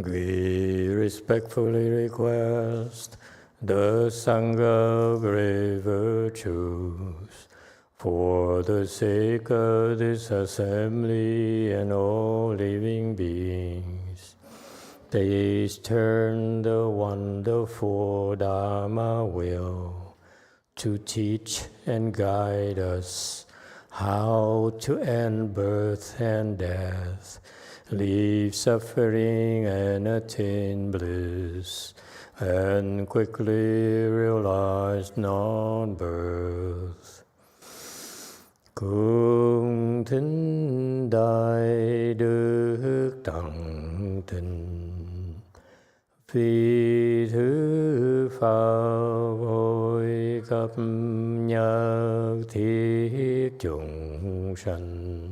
We respectfully request the Sangha great virtues for the sake of this assembly and all living beings. Please turn the wonderful Dharma wheel to teach and guide us how to end birth and death, leave suffering and attain bliss, and quickly realize non-birth. Cung thính đại đức tặng tình, phi thứ pháp hội cấp nhật thiết chúng sanh,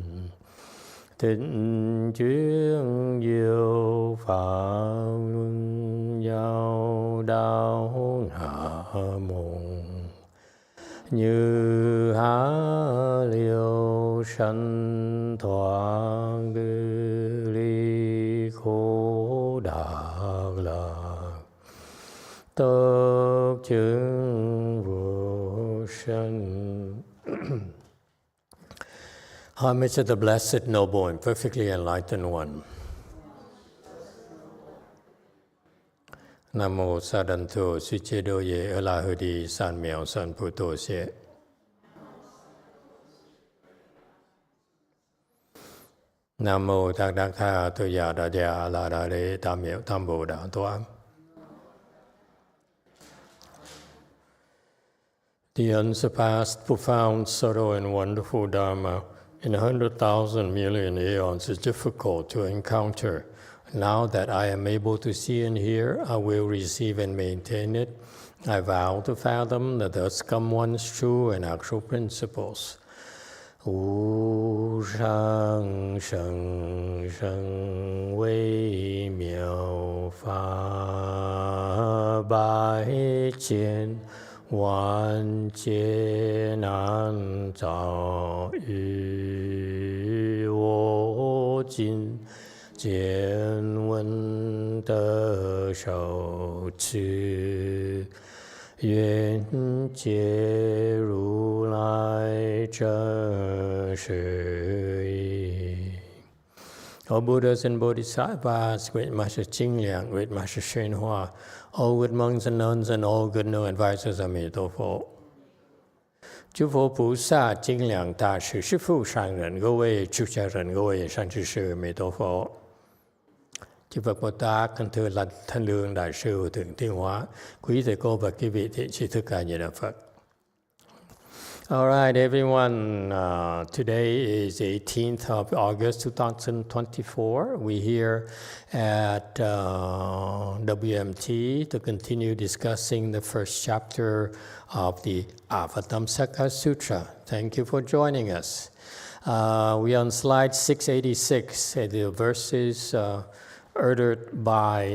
thịnh chuyên diệu pháp luân giao đạo hạ môn, như há liêu sanh thoát ly khổ đạt lạc, tất chứng vô sanh. Homage to the Blessed, Noble, and Perfectly Enlightened One. Nam mô Sa Đan Thô Sư Chế Đô Ye A La Hư Đi San Miao San Pu Tô Xie. Nam mô Tạc Đắc Tha Tô Ya Đà Gia La Đà Đế Tam Miao Tam Bồ Đà Toa. The unsurpassed, profound, subtle, and wonderful Dharma in 100,000 million aeons is difficult to encounter. Now that I am able to see and hear, I will receive and maintain it. I vow to fathom the thus come one's true and actual principles. Wu shang sheng sheng wei miao fa bai jian wan jie nan zao yu wo jin 见闻得受持，愿解如来真实义。All Buddhas and Bodhisattvas, Great Master Jingliang, Great Master YongHua, all good monks and nuns, and all good no advisors of Emitofuo. 诸佛菩萨、精良大师、师父上人、各位出家人、各位善知识、弥陀佛。 Chư Phật Bồ Tát, kính thưa Lành Thanh Lương Đại sư Thượng Thiên Hóa, quý thầy cô và quý vị thiện tri thức Ca Di Đà Phật. All right, everyone. Today is 18th of August 2024. We're here at WMT to continue discussing the first chapter of the Avatamsaka Sutra. Thank you for joining us. We're on slide 686. The verses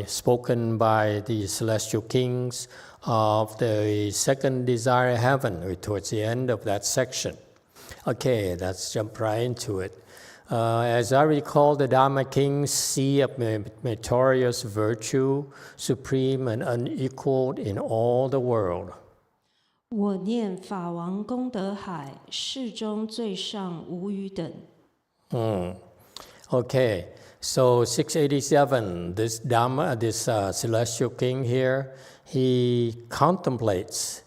spoken by the celestial kings of the second desire heaven, towards the end of that section. Okay, let's jump right into it. As I recall, the Dharma kings see a meritorious virtue, supreme and unequaled in all the world. 我念法王功德海，世中最上无与等。Okay. So 687, this Dharma, this celestial king here, he contemplates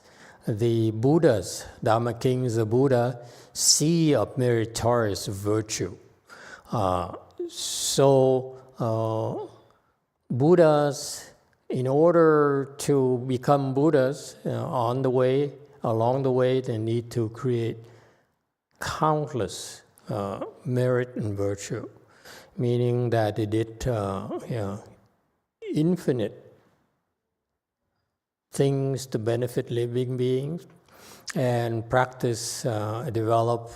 the Buddhas, Dharma kings, the Buddha, sea of meritorious virtue. Buddhas, in order to become Buddhas, along the way, they need to create countless merit and virtue. Meaning that they did infinite things to benefit living beings and practice, develop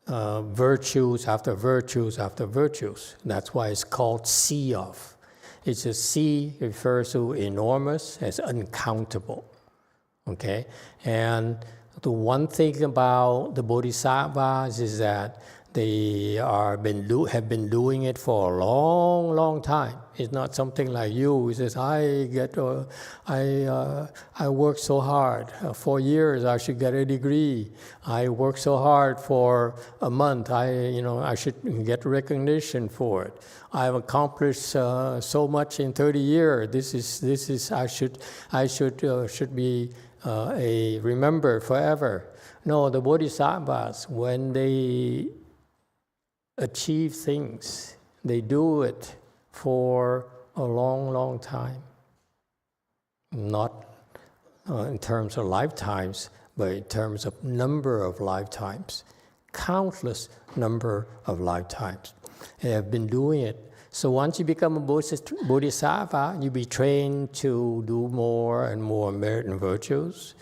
virtues after virtues after virtues. That's why it's called sea of. It's a sea refers to enormous as uncountable. Okay? And the one thing about the Bodhisattvas is that They have been doing it for a long, long time. It's not something like you who says, I work so hard. 4 years, I should get a degree. I work so hard for a month. I should get recognition for it. I've accomplished so much in 30 years. This is I should be remembered forever. No, the bodhisattvas, when they achieve things, they do it for a long, long time. Not in terms of lifetimes, but in terms of number of lifetimes. Countless number of lifetimes. They have been doing it. So once you become a bodhisattva, you be trained to do more and more merit and virtues,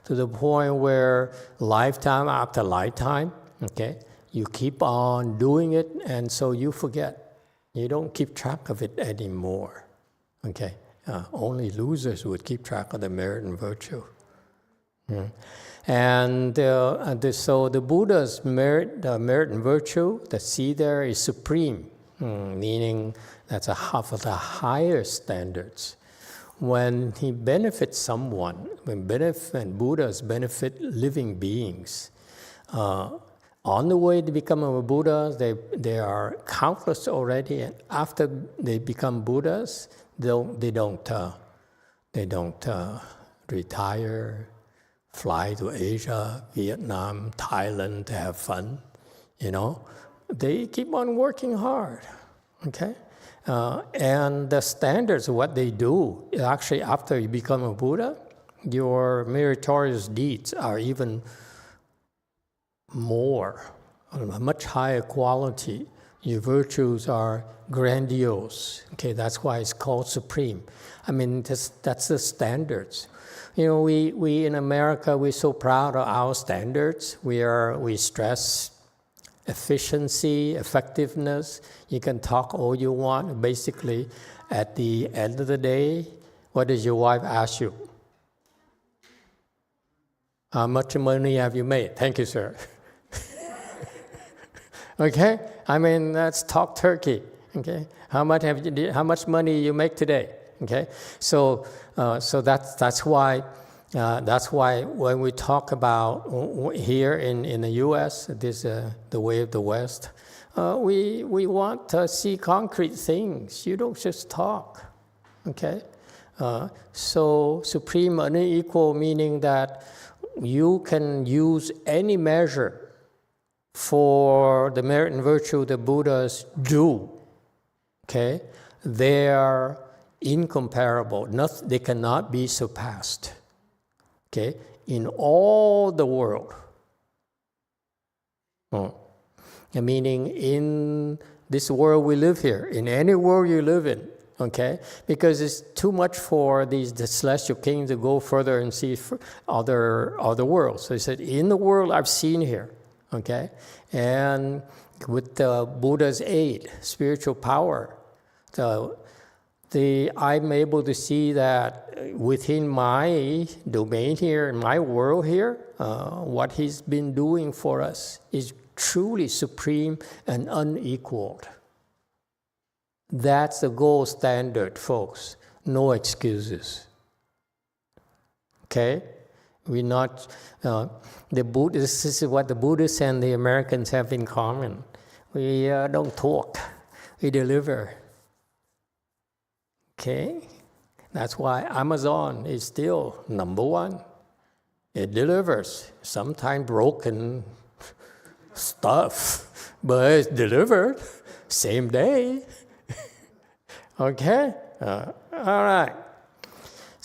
to the point where lifetime after lifetime, okay, you keep on doing it, and so you forget. You don't keep track of it anymore. Okay, only losers would keep track of the merit and virtue. And so the Buddha's merit and virtue, the C there is supreme, meaning that's a half of the higher standards. When he benefits someone, when Buddhas benefit living beings, on the way to become a Buddha, they are countless already. And after they become Buddhas, they don't retire, fly to Asia, Vietnam, Thailand to have fun. They keep on working hard. Okay, and the standards of what they do actually after you become a Buddha, your meritorious deeds are even more, a much higher quality. Your virtues are grandiose. Okay, that's why it's called supreme. I mean, that's the standards. We in America, we're so proud of our standards. We stress efficiency, effectiveness. You can talk all you want. Basically, at the end of the day, what does your wife ask you? How much money have you made? Thank you, sir. Okay, I mean that's talk turkey. Okay, how much money you make today? Okay, so that's why when we talk about here in the U.S., this the way of the West, we want to see concrete things. You don't just talk. Okay, so supreme unequal meaning that you can use any measure for the merit and virtue the Buddhas do. Okay, they are incomparable. They cannot be surpassed. Okay, in all the world. Meaning in this world we live here, in any world you live in. Okay, because it's too much for the celestial kings to go further and see other worlds. So he said, in the world I've seen here. Okay, and with the Buddha's aid, spiritual power, I'm able to see that within my domain here, in my world here, what he's been doing for us is truly supreme and unequaled. That's the gold standard, folks. No excuses. Okay? We're not, this is what the Buddhists and the Americans have in common. We don't talk, we deliver. Okay? That's why Amazon is still number one. It delivers, sometimes broken stuff, but it's delivered same day. Okay? All right.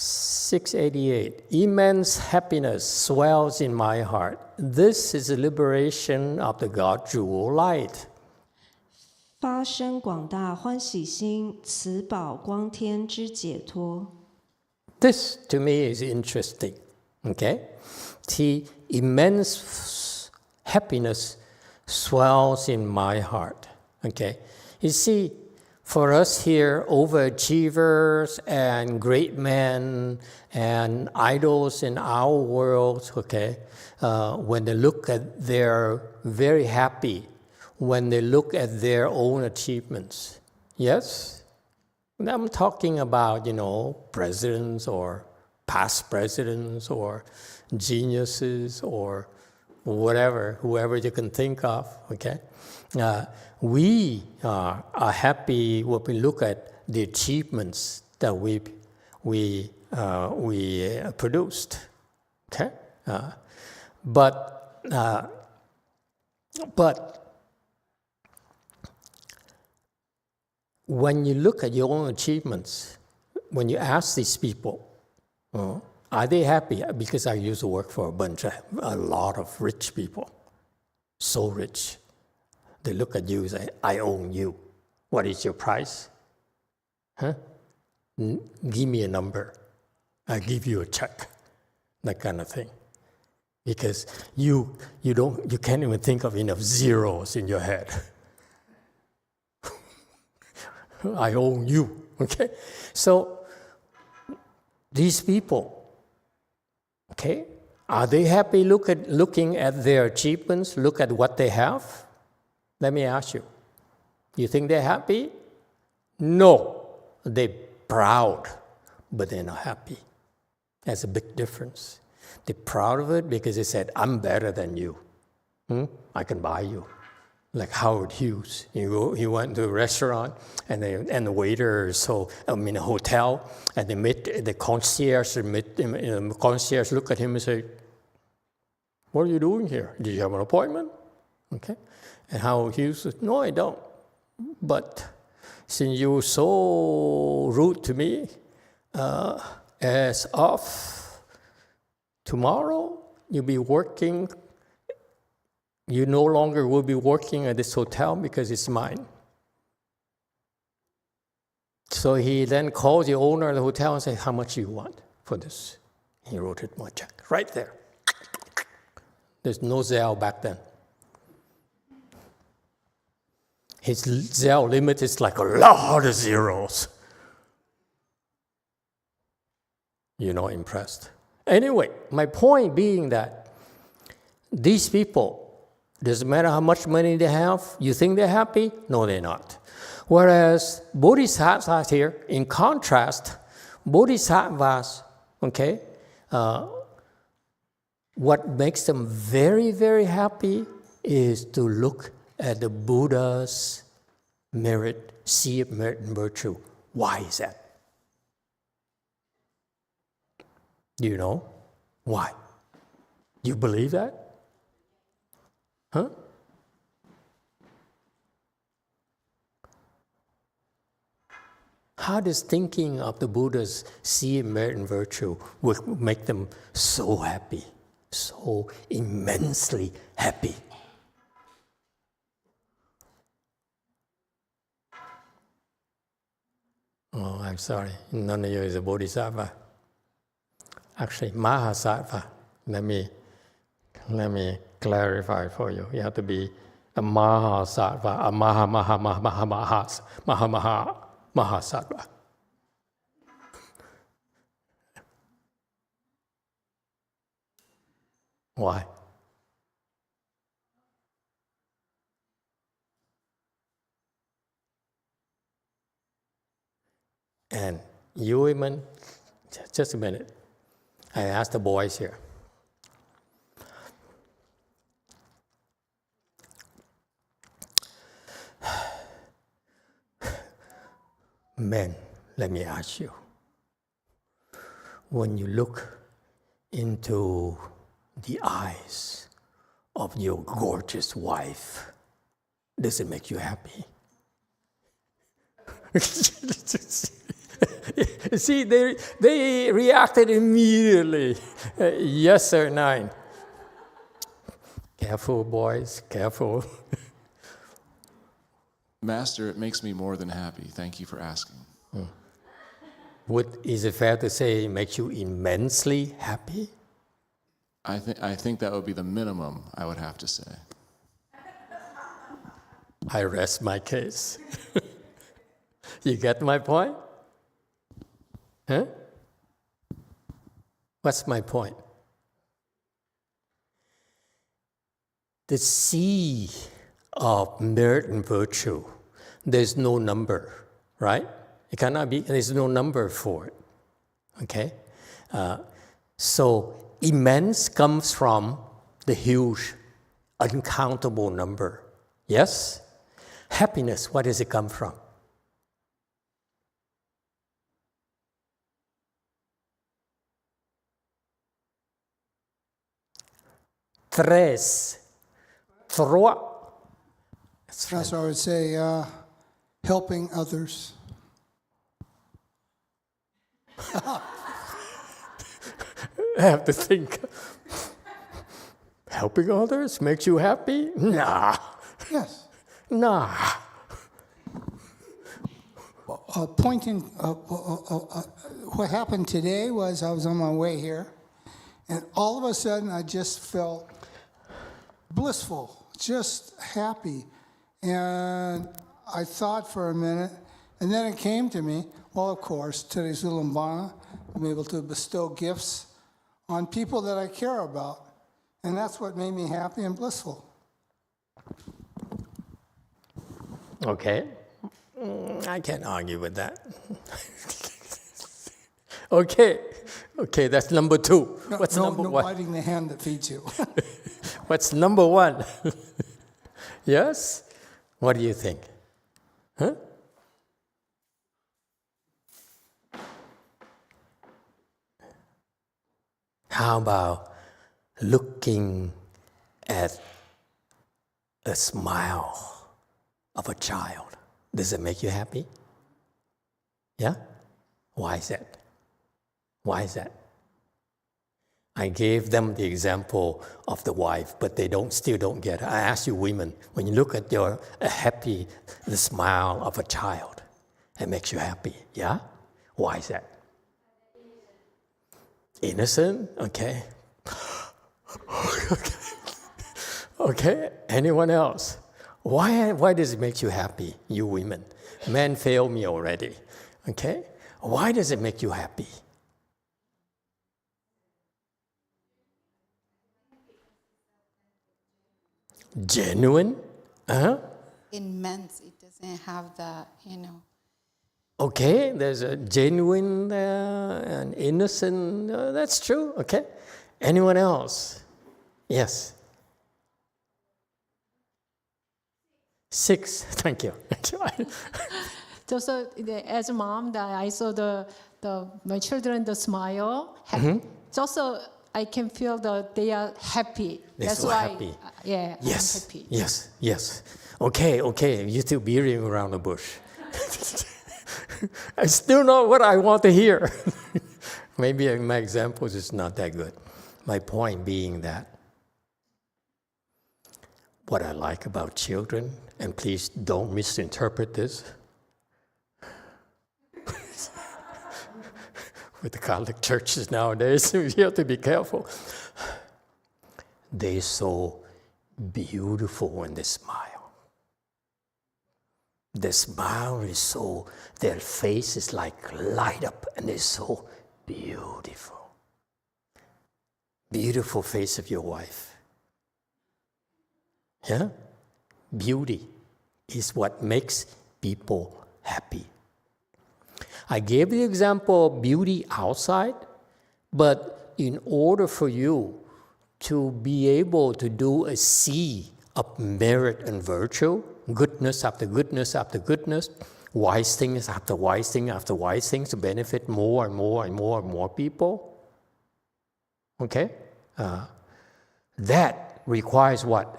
688. Immense happiness swells in my heart. This is the liberation of the God Jewel light. 发生广大欢喜心，此宝光天之解脱。 This to me is interesting. Okay? The immense happiness swells in my heart. Okay? You see, for us here, overachievers and great men and idols in our world, okay, when they look at they're very happy when they look at their own achievements. Yes? I'm talking about, presidents or past presidents or geniuses or whoever you can think of, okay? We are happy when we look at the achievements that we produced, okay? But when you look at your own achievements, when you ask these people, are they happy? Because I used to work for a lot of rich people, so rich. They look at you and say, I own you. What is your price? Huh? Give me a number. I give you a check. That kind of thing. Because you can't even think of enough zeros in your head. I own you, okay? So these people, okay, are they happy looking at their achievements, look at what they have? Let me ask you, you think they're happy? No, they're proud, but they're not happy. That's a big difference. They're proud of it because they said, I'm better than you. I can buy you. Like Howard Hughes, he went to a restaurant and the waiter, in a hotel, and the concierge look at him and say, what are you doing here? Did you have an appointment? Okay. And Howard Hughes said, no, I don't. But since you were so rude to me, as of tomorrow, you'll be working. You no longer will be working at this hotel because it's mine. So he then called the owner of the hotel and said, how much do you want for this? He wrote it on a check, right there. There's no Zelle back then. His Zelle limit is like a lot of zeros. You're not impressed. Anyway, my point being that these people, doesn't matter how much money they have, you think they're happy? No, they're not. Whereas bodhisattvas here, in contrast, bodhisattvas, okay, what makes them very, very happy is to look at the Buddha's merit, see merit and virtue. Why is that? Do you know? Why? Do you believe that? Huh? How does thinking of the Buddha's seeing merit and virtue would make them so happy, so immensely happy? Oh, I'm sorry. None of you is a bodhisattva. Actually, mahasattva. Let me clarify for you. You have to be a mahasattva, a mahasattva. Why? And you women, just a minute. I asked the boys here. Men, let me ask you. When you look into the eyes of your gorgeous wife, does it make you happy? See, they reacted immediately. Yes or no. Careful, boys, careful. Master, it makes me more than happy. Thank you for asking. Is it fair to say it makes you immensely happy? I think that would be the minimum I would have to say. I rest my case. You get my point? Huh? What's my point? The sea of merit and virtue. There's no number, right? It cannot be, there's no number for it, okay? So immense comes from the huge, uncountable number, yes? Happiness, where does it come from? Tres. That's what I would say, helping others. I have to think. Helping others makes you happy? Nah. Yes. Nah. What happened today was I was on my way here, and all of a sudden I just felt blissful, just happy. And I thought for a minute, and then it came to me, well, of course, today's Ulambana, I'm able to bestow gifts on people that I care about. And that's what made me happy and blissful. Okay. I can't argue with that. Okay. Okay, that's number two. What's number no one? biting the hand that feeds you. What's number one? Yes? What do you think? Huh? How about looking at a smile of a child? Does it make you happy? Yeah? Why is that? Why is that? I gave them the example of the wife, but they still don't get it. I ask you women, when you look at the smile of a child, it makes you happy, yeah? Why is that? Innocent? Okay. Okay, anyone else? Why does it make you happy, you women? Men fail me already, okay? Why does it make you happy? Genuine? Immense. It doesn't have the, Okay, there's a genuine and innocent. That's true. Okay. Anyone else? Yes. 6. Thank you. Just as a mom, that I saw my children smile. Just so I can feel that they are happy. That's why. Happy. Yeah. Yes. I'm happy. Yes. Yes. Okay. You still beating around the bush. I still know what I want to hear. Maybe my examples is not that good. My point being that what I like about children, and please don't misinterpret this, with the Catholic churches nowadays, you have to be careful. They're so beautiful when they smile. The smile is so, their face is like light up and they're so beautiful. Beautiful face of your wife. Yeah? Beauty is what makes people happy. I gave the example of beauty outside, but in order for you to be able to do a sea of merit and virtue, goodness after goodness after goodness, wise things after wise thing after wise things to benefit more and more and more and more people. Okay? That requires what?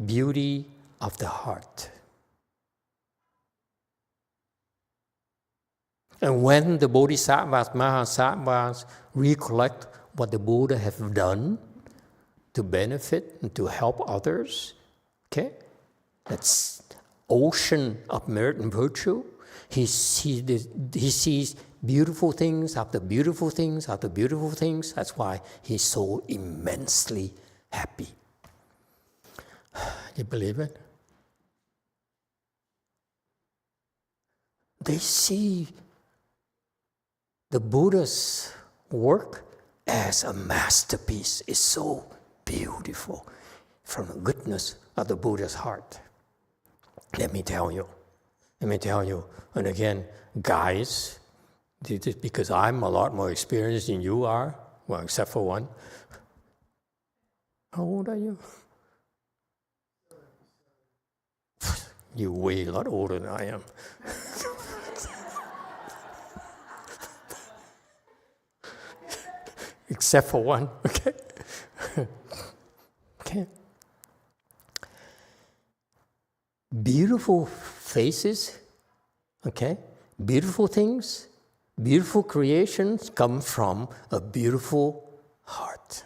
Beauty of the heart. And when the Bodhisattvas, Mahasattvas recollect what the Buddha have done to benefit and to help others, okay? That's ocean of merit and virtue. He sees beautiful things after beautiful things after beautiful things. That's why he's so immensely happy. You believe it? They see the Buddha's work as a masterpiece. It's so beautiful. from the goodness of the Buddha's heart. Let me tell you. And again, guys, because I'm a lot more experienced than you are, well, except for one. How old are you? You're way a lot older than I am. Except for one, okay? Okay. Beautiful faces, okay? Beautiful things, beautiful creations come from a beautiful heart.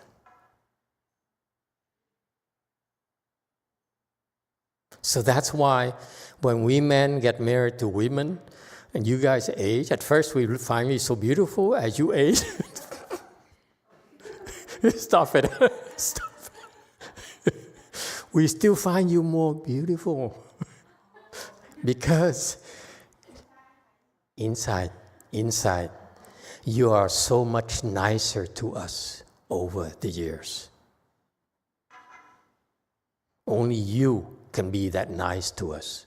So that's why when we men get married to women and you guys age, at first we find you so beautiful. As you age, stop it. Stop it. We still find you more beautiful because inside, you are so much nicer to us over the years. Only you can be that nice to us.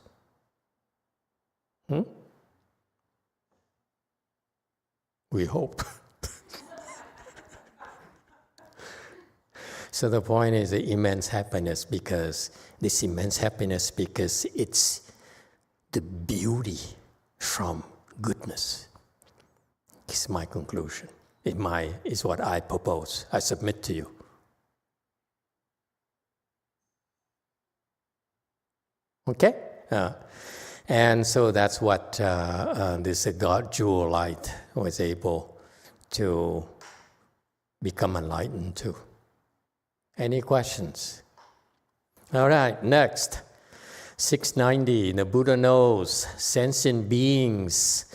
We hope. So the point is the immense happiness because it's the beauty from goodness. It's my conclusion. It's what I propose. I submit to you. Okay? And so that's what this God jewel light was able to become enlightened to. Any questions? All right, next. 690, the Buddha knows sentient beings,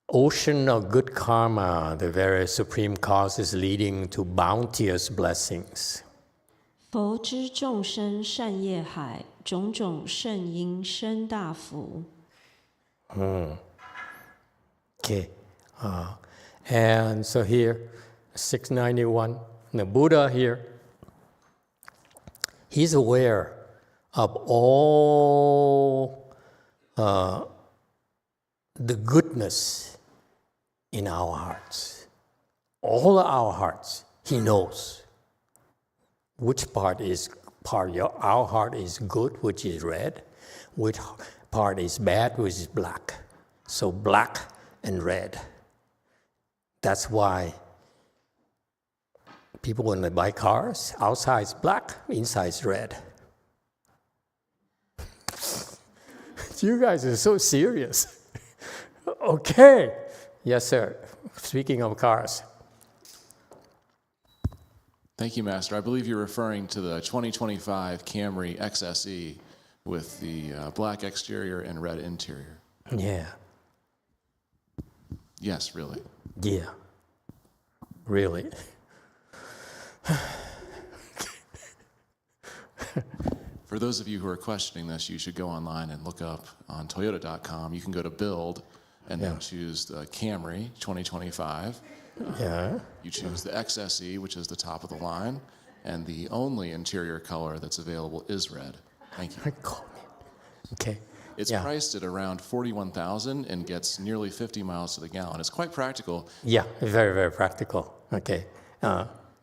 ocean of good karma, the very supreme causes leading to bounteous blessings. 佛知众生善业海，种种圣因生大福。Okay. And so here, 691, the Buddha here, he's aware of all the goodness in our hearts. All of our hearts, he knows. Which part of our heart is good, which is red, which part is bad, which is black. So black and red. That's why people when they buy cars, outside is black, inside is red. You guys are so serious. Okay. Yes, sir. Speaking of cars. Thank you, Master. I believe you're referring to the 2025 Camry XSE with the black exterior and red interior. Yeah. Yes, really. Yeah. Really. For those of you who are questioning this, you should go online and look up on Toyota.com. You can go to Build and then choose the Camry 2025. Yeah. You choose the XSE, which is the top of the line, and the only interior color that's available is red. Thank you. Okay. It's priced at around $41,000 and gets nearly 50 miles to the gallon. It's quite practical. Yeah, very, very practical. Okay.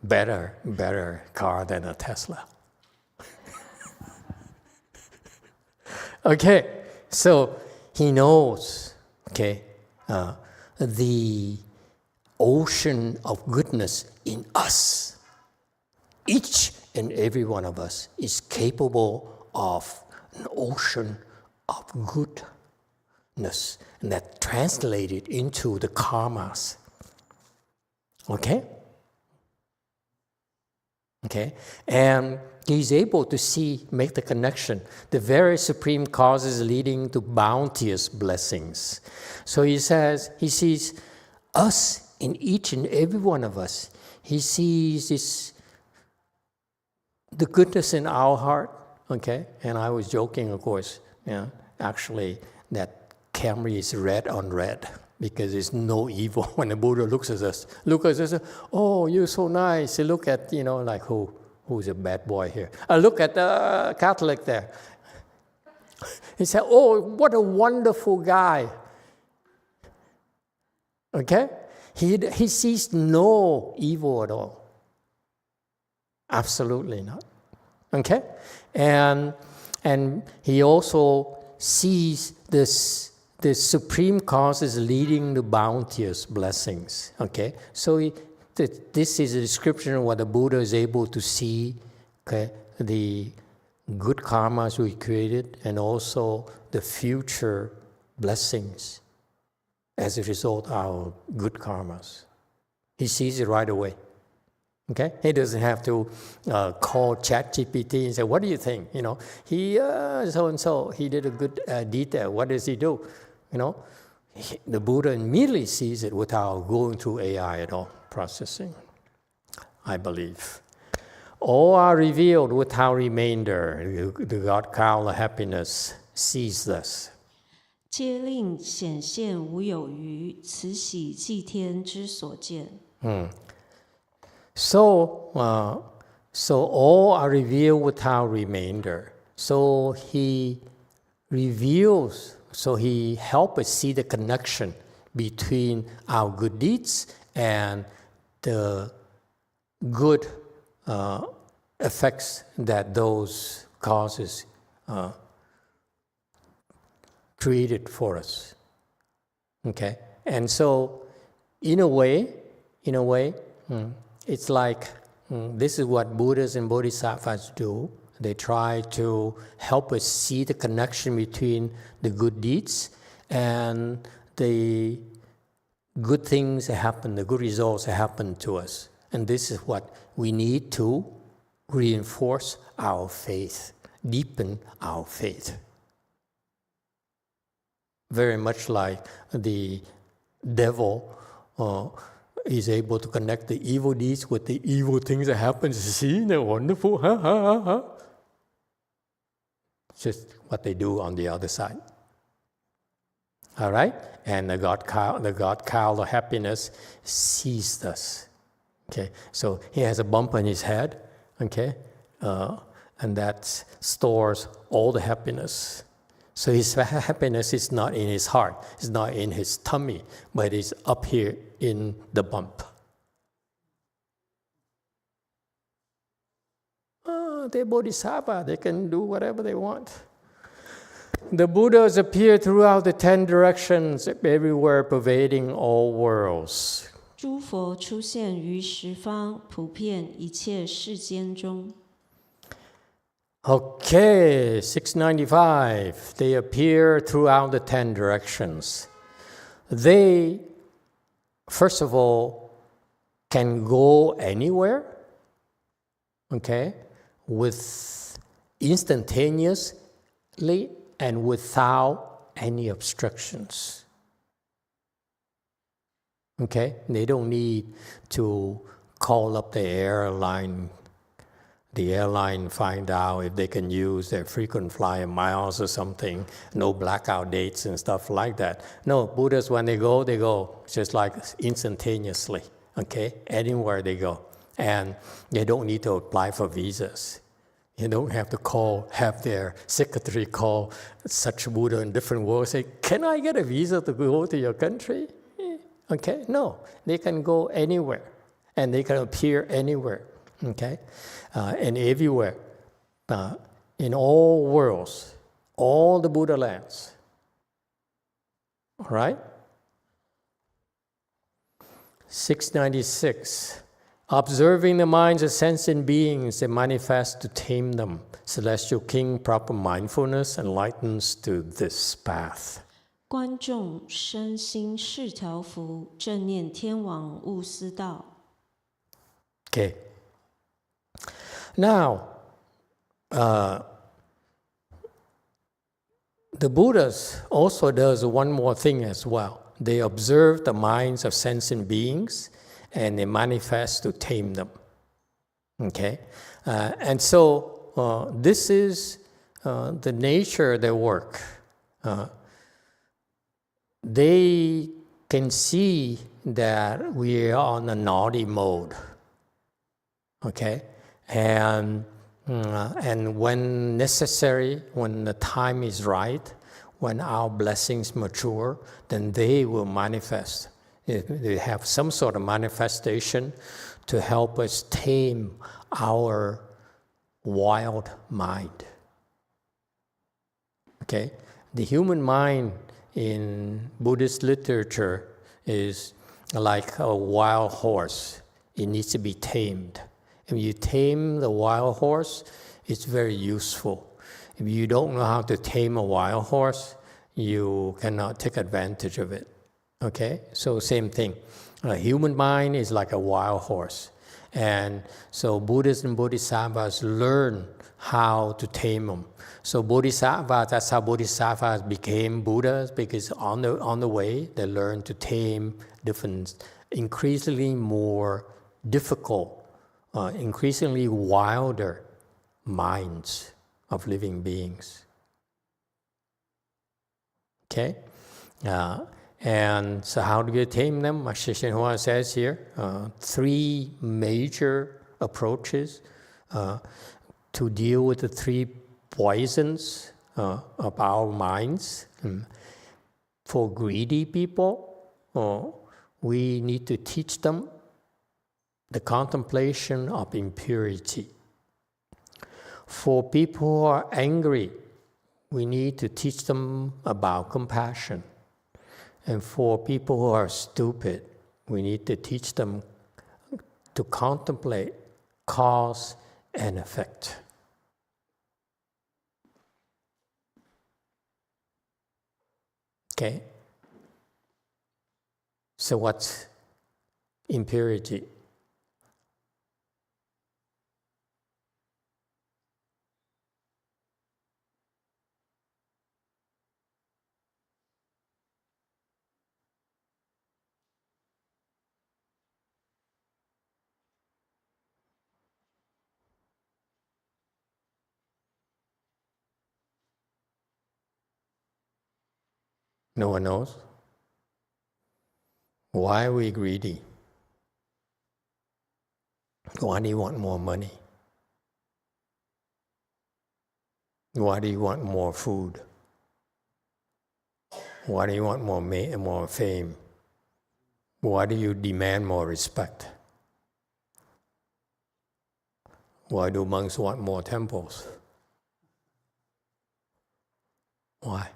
Better car than a Tesla. Okay. So he knows, okay, the ocean of goodness in us. Each and every one of us is capable of an ocean of goodness, and that translated into the karmas. Okay? Okay? And he's able to make the connection, the very supreme causes leading to bounteous blessings. So he sees us in each and every one of us. He sees the goodness in our heart, okay? And I was joking, of course, actually, that Camry is red on red because there's no evil. When the Buddha looks at us, oh, you're so nice. Look at, like who Who's a bad boy here? Look at the Catholic there. He said, oh, what a wonderful guy. Okay? He sees no evil at all. Absolutely not. Okay? And he also sees this supreme cause is leading to bounteous blessings. Okay? So this is a description of what the Buddha is able to see, okay, the good karmas we created and also the future blessings as a result of our good karmas. He sees it right away. Okay? He doesn't have to call ChatGPT and say, what do you think? You know, he so-and-so, he did a good deed there. What does he do? You know, the Buddha immediately sees it without going through AI at all. Processing, I believe. All are revealed without remainder. The God Cowl of happiness sees this. 皆令显现无有余，此喜祭天之所见。So all are revealed without remainder. So he reveals, so he helps us see the connection between our good deeds and the good effects that those causes created for us. Okay? And so, in a way, it's like this is what Buddhas and Bodhisattvas do. They try to help us see the connection between the good deeds and the good things that happen, the good results that happen to us. And this is what we need to reinforce our faith, deepen our faith. Very much like the devil is able to connect the evil deeds with the evil things that happen. See, they're wonderful, huh? Just what they do on the other side. All right? And the God cowl of happiness sees this. Okay? So he has a bump on his head, okay? And that stores all the happiness. So his happiness is not in his heart, it's not in his tummy, but it's up here in the bump. They're bodhisattva, they can do whatever they want. The Buddhas appear throughout the 10 directions, everywhere, pervading all worlds. 诸佛出现于十方，普遍一切世间中。 Okay, 695. They appear throughout the 10 directions. They, first of all, can go anywhere, okay, with instantaneously and without any obstructions. Okay, they don't need to call up the airline find out if they can use their frequent flyer miles or something, no blackout dates and stuff like that. No, Buddhists, when they go just like instantaneously, okay, anywhere they go. And they don't need to apply for visas. You don't have to have their secretary call such Buddha in different worlds, say, can I get a visa to go to your country? Okay, no, they can go anywhere and they can appear anywhere, okay, and everywhere, in all worlds, all the Buddha lands, all right? 696, observing the minds of sentient beings that manifest to tame them, Celestial King, proper mindfulness enlightens to this path. 观众身心是条符，正念天王勿思道。 Okay. Now, the Buddhas also does one more thing as well. They observe the minds of sentient beings and they manifest to tame them. Okay? And so this is the nature of their work. They can see that we are on a naughty mode. Okay? And when necessary, when the time is right, when our blessings mature, then they will manifest. They have some sort of manifestation to help us tame our wild mind. Okay? The human mind in Buddhist literature is like a wild horse. It needs to be tamed. If you tame the wild horse, it's very useful. If you don't know how to tame a wild horse, you cannot take advantage of it. Okay? So same thing. A human mind is like a wild horse. And so Buddhists and Bodhisattvas learn how to tame them. So Bodhisattvas, that's how Bodhisattvas became Buddhas, because on the way they learn to tame different, increasingly more difficult, increasingly wilder minds of living beings. Okay? And so how do you tame them? Master YongHua says here, 3 major approaches to deal with the 3 poisons of our minds. For greedy people, we need to teach them the contemplation of impurity. For people who are angry, we need to teach them about compassion. And for people who are stupid, we need to teach them to contemplate cause and effect. Okay? So what's impurity? No one knows? Why are we greedy? Why do you want more money? Why do you want more food? Why do you want more fame? Why do you demand more respect? Why do monks want more temples? Why?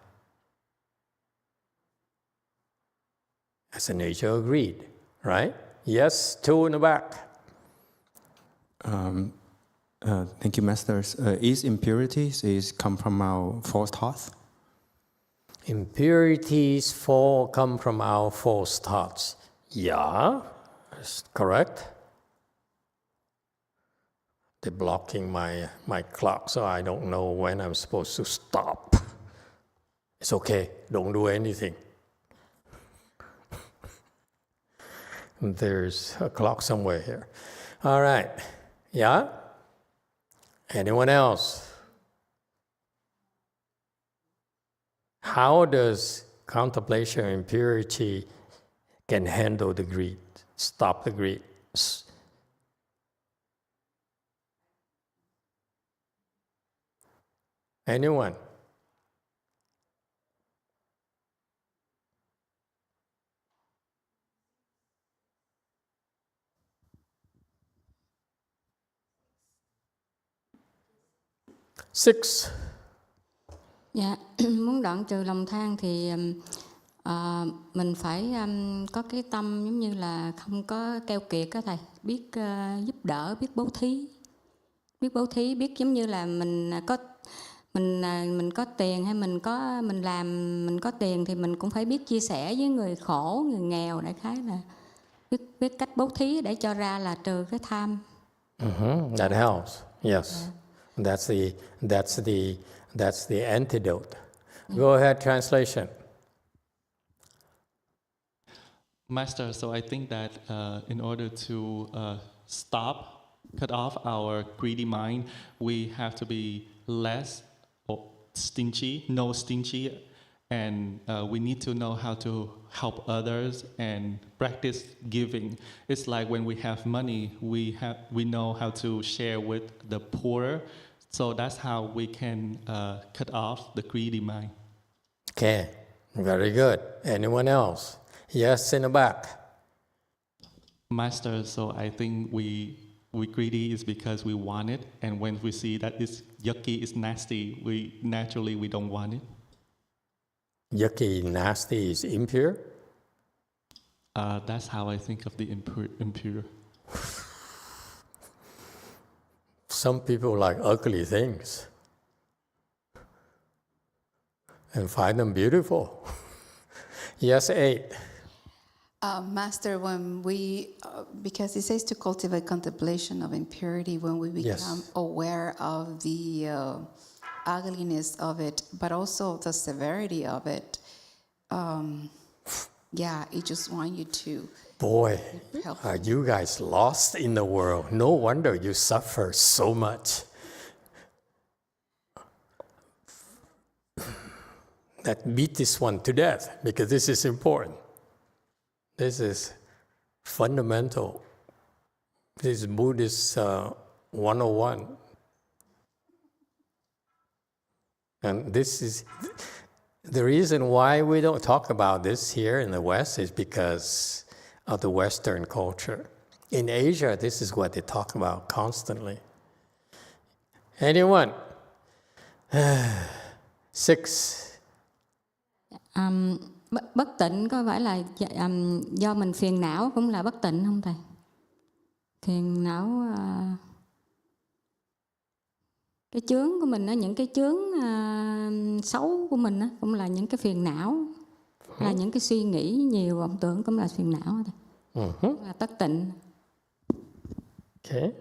That's the nature of greed, right? Yes, 2 in the back. Thank you, Masters. Is impurities come from our false thoughts? Impurities come from our false thoughts. Yeah, that's correct. They're blocking my clock, so I don't know when I'm supposed to stop. It's okay, don't do anything. There's a clock somewhere here. All right. Yeah? Anyone else? How does contemplation and purity can handle the greed, stop the greed? Anyone? Six. Dạ, muốn đoạn trừ lòng tham thì mình phải có cái tâm giống như là không có keo kiệt á thầy, biết giúp đỡ, biết bố thí, biết giống như là mình có tiền hay mình có tiền thì mình cũng phải biết chia sẻ với người khổ, người nghèo, đại khái là biết cách bố thí để cho ra là trừ cái tham. That helps. Yes. That's the antidote. Go ahead, translation. Master, so I think that in order to cut off our greedy mind, we have to be less stingy, and we need to know how to help others and practice giving. It's like when we have money, we know how to share with the poor. So that's how we can cut off the greedy mind. Okay, very good. Anyone else? Yes, in the back. Master, so I think we greedy is because we want it, and when we see that it's yucky, it's nasty, we don't want it. Yucky, nasty is impure? That's how I think of the impure. Some people like ugly things and find them beautiful. Yes, 8. Master, when we, because it says to cultivate contemplation of impurity, when we become aware of the ugliness of it, but also the severity of it, it just want you to. Boy, are you guys lost in the world. No wonder you suffer so much. That beat this one to death, because this is important. This is fundamental. This is Buddhist 101. And this is the reason why we don't talk about this here in the West is because of the Western culture. In Asia, this is what they talk about constantly. Anyone? 6. Bất tịnh có phải là do mình phiền não cũng là bất tịnh không thầy? Phiền não, cái chướng của mình đó, những cái chướng xấu của mình đó, cũng là những cái phiền não, là những cái suy nghĩ nhiều vọng tưởng cũng là phiền não thầy. Là bất tịnh. Okay.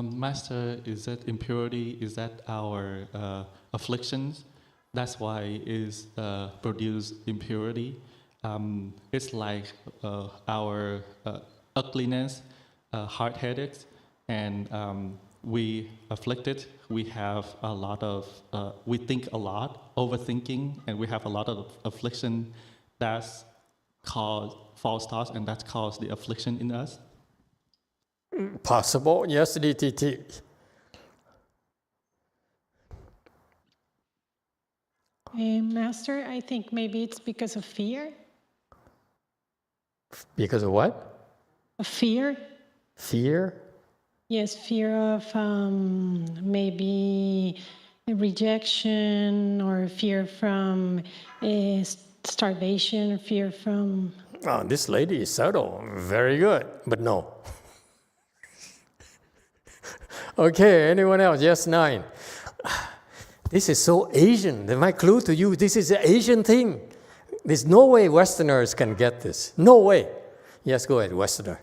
Master, is that impurity? Is that our afflictions? That's why is produce impurity. It's like our ugliness, heart headaches, and we afflicted. We have a lot of, we think a lot, overthinking, and we have a lot of affliction. That's called false thoughts, and that's caused the affliction in us. Possible, yes, DTT. Master, I think maybe it's because of fear. Because of what? Of fear. Fear? Yes, fear of maybe rejection, or fear from starvation, fear from... Oh, this lady is subtle. Very good, but no. Okay, anyone else? Yes, 9. This is so Asian. My clue to you, this is an Asian thing. There's no way Westerners can get this. No way. Yes, go ahead, Westerner.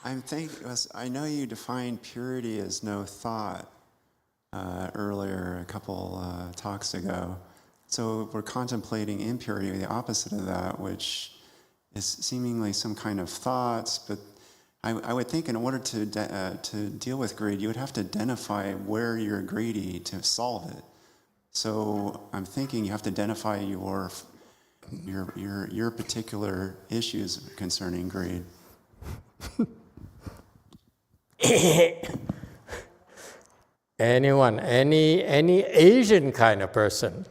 I'm thinking, I know you defined purity as no thought earlier, a couple talks ago. So we're contemplating impurity, the opposite of that, which is seemingly some kind of thoughts, but I would think in order to deal with greed, you would have to identify where you're greedy to solve it. So I'm thinking you have to identify your particular issues concerning greed. Anyone? Any Asian kind of person?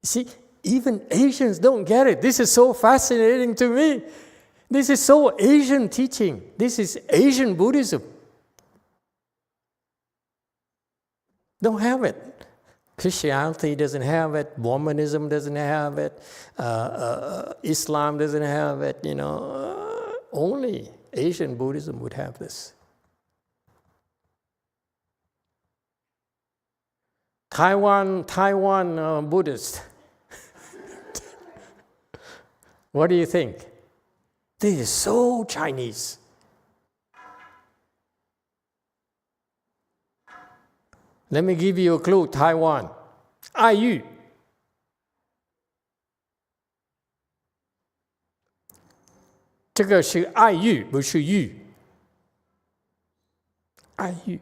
See, even Asians don't get it. This is so fascinating to me. This is so Asian teaching. This is Asian Buddhism. Don't have it. Christianity doesn't have it. Mormonism doesn't have it. Islam doesn't have it. Only Asian Buddhism would have this. Taiwan Buddhist. What do you think? This is so Chinese. Let me give you a clue. Taiwan. 爱玉.这个是爱欲，不是欲。爱欲。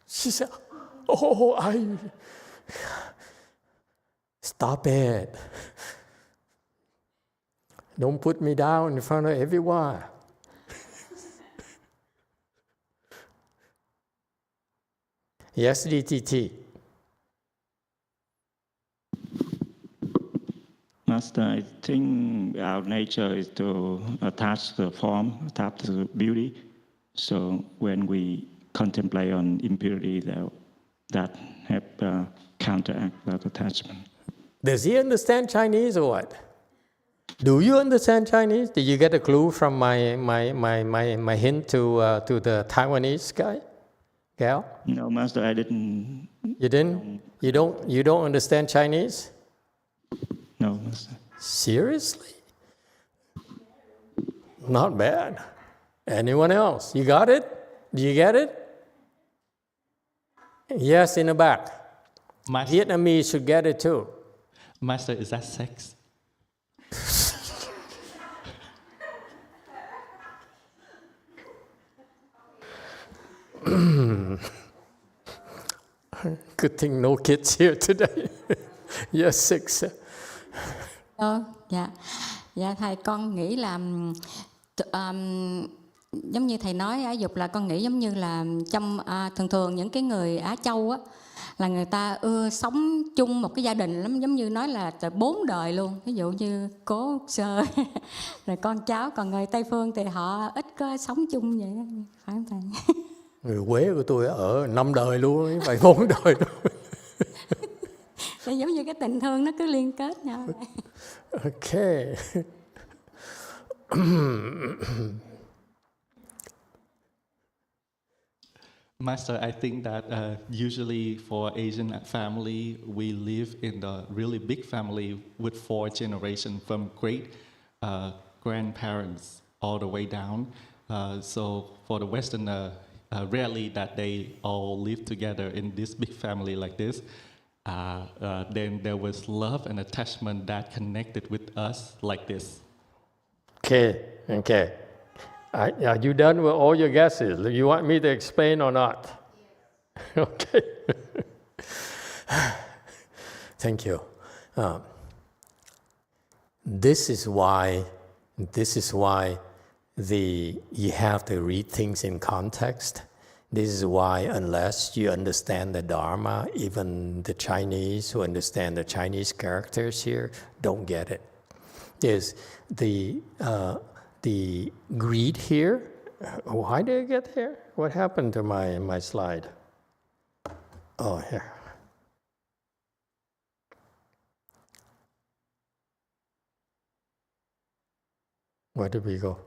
She said, "Oh,爱欲。Stop it. Don't put me down in front of everyone." Yes, DTT. Master, I think our nature is to attach the form, attach to beauty. So when we contemplate on impurity, that have counteract that attachment. Does he understand Chinese or what? Do you understand Chinese? Did you get a clue from my hint to the Taiwanese guy? Gal? No, Master, I didn't. You didn't? You don't understand Chinese? No, Master. Seriously? Not bad. Anyone else? You got it? Do you get it? Yes, in the back. Master, Vietnamese should get it too. Master, is that sex? Good thing no kids here today. Yes, 6. Dạ thầy, con nghĩ là giống như thầy nói Á Dục, là con nghĩ giống như là trong thường những cái người Á Châu á, là người ta ưa sống chung một cái gia đình lắm, giống như nói là 4 đời luôn. Ví dụ như cố sơ rồi con cháu, còn người Tây phương thì họ ít có sống chung vậy đó. Phải không thầy? Người Quế của tôi ở 5 đời luôn, phải 4 đời luôn. Giống như cái tình thương nó cứ liên kết nhau. Okay. Master, I think that usually for Asian family, we live in the really big family with 4 generations from great grandparents all the way down. So for the Westerner, rarely that they all live together in this big family like this. Then there was love and attachment that connected with us like this. Okay. Are you done with all your guesses? You want me to explain or not? Okay. Thank you. This is why you have to read things in context. This is why, unless you understand the Dharma, even the Chinese who understand the Chinese characters here don't get it. There's the greed here. Why did I get here? What happened to my slide? Oh, here. Where did we go?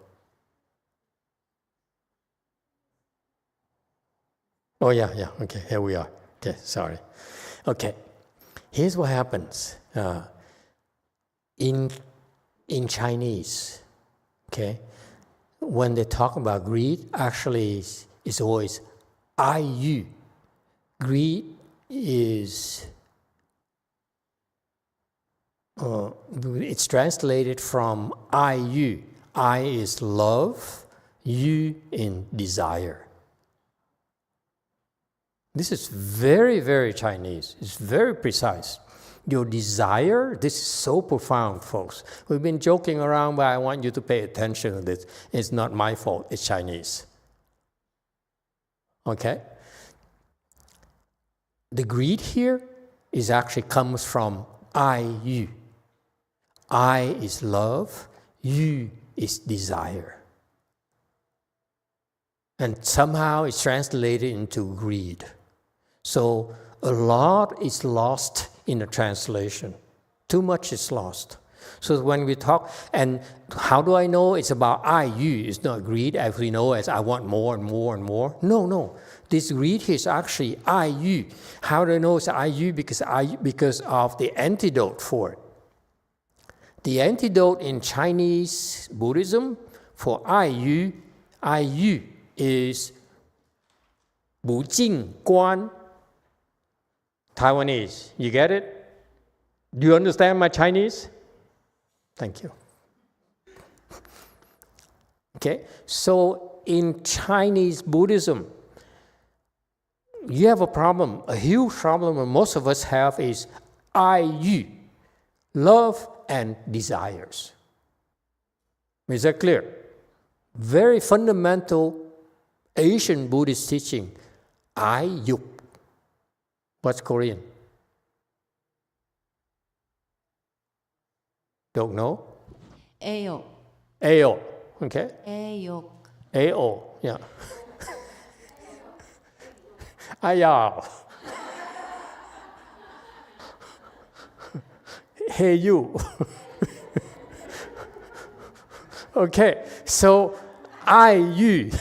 Oh, yeah, okay, here we are. Okay, sorry. Okay, here's what happens. In Chinese, okay, when they talk about greed, actually it's always I, you. Greed is, it's translated from I, you. I is love, you in desire. This is very, very Chinese. It's very precise. Your desire, this is so profound, folks. We've been joking around, but I want you to pay attention to this. It's not my fault, it's Chinese. Okay? The greed here is actually comes from I, you. I is love, you is desire. And somehow it's translated into greed. So a lot is lost in the translation. Too much is lost. So when we talk, and how do I know it's about I, you? It's not greed as we know as I want more and more and more. No. This greed is actually I, you. How do I know it's I, you? Because of the antidote for it. The antidote in Chinese Buddhism for I, you is 不净观. Taiwanese, you get it? Do you understand my Chinese? Thank you. Okay, so in Chinese Buddhism, you have a problem, a huge problem that most of us have is I-yu, love and desires. Is that clear? Very fundamental Asian Buddhist teaching, I-yu. What's Korean? Don't know? Ayo. Ayo, okay? Ayo. Ao, yeah. Ayao. Hey you. Okay, so I-yu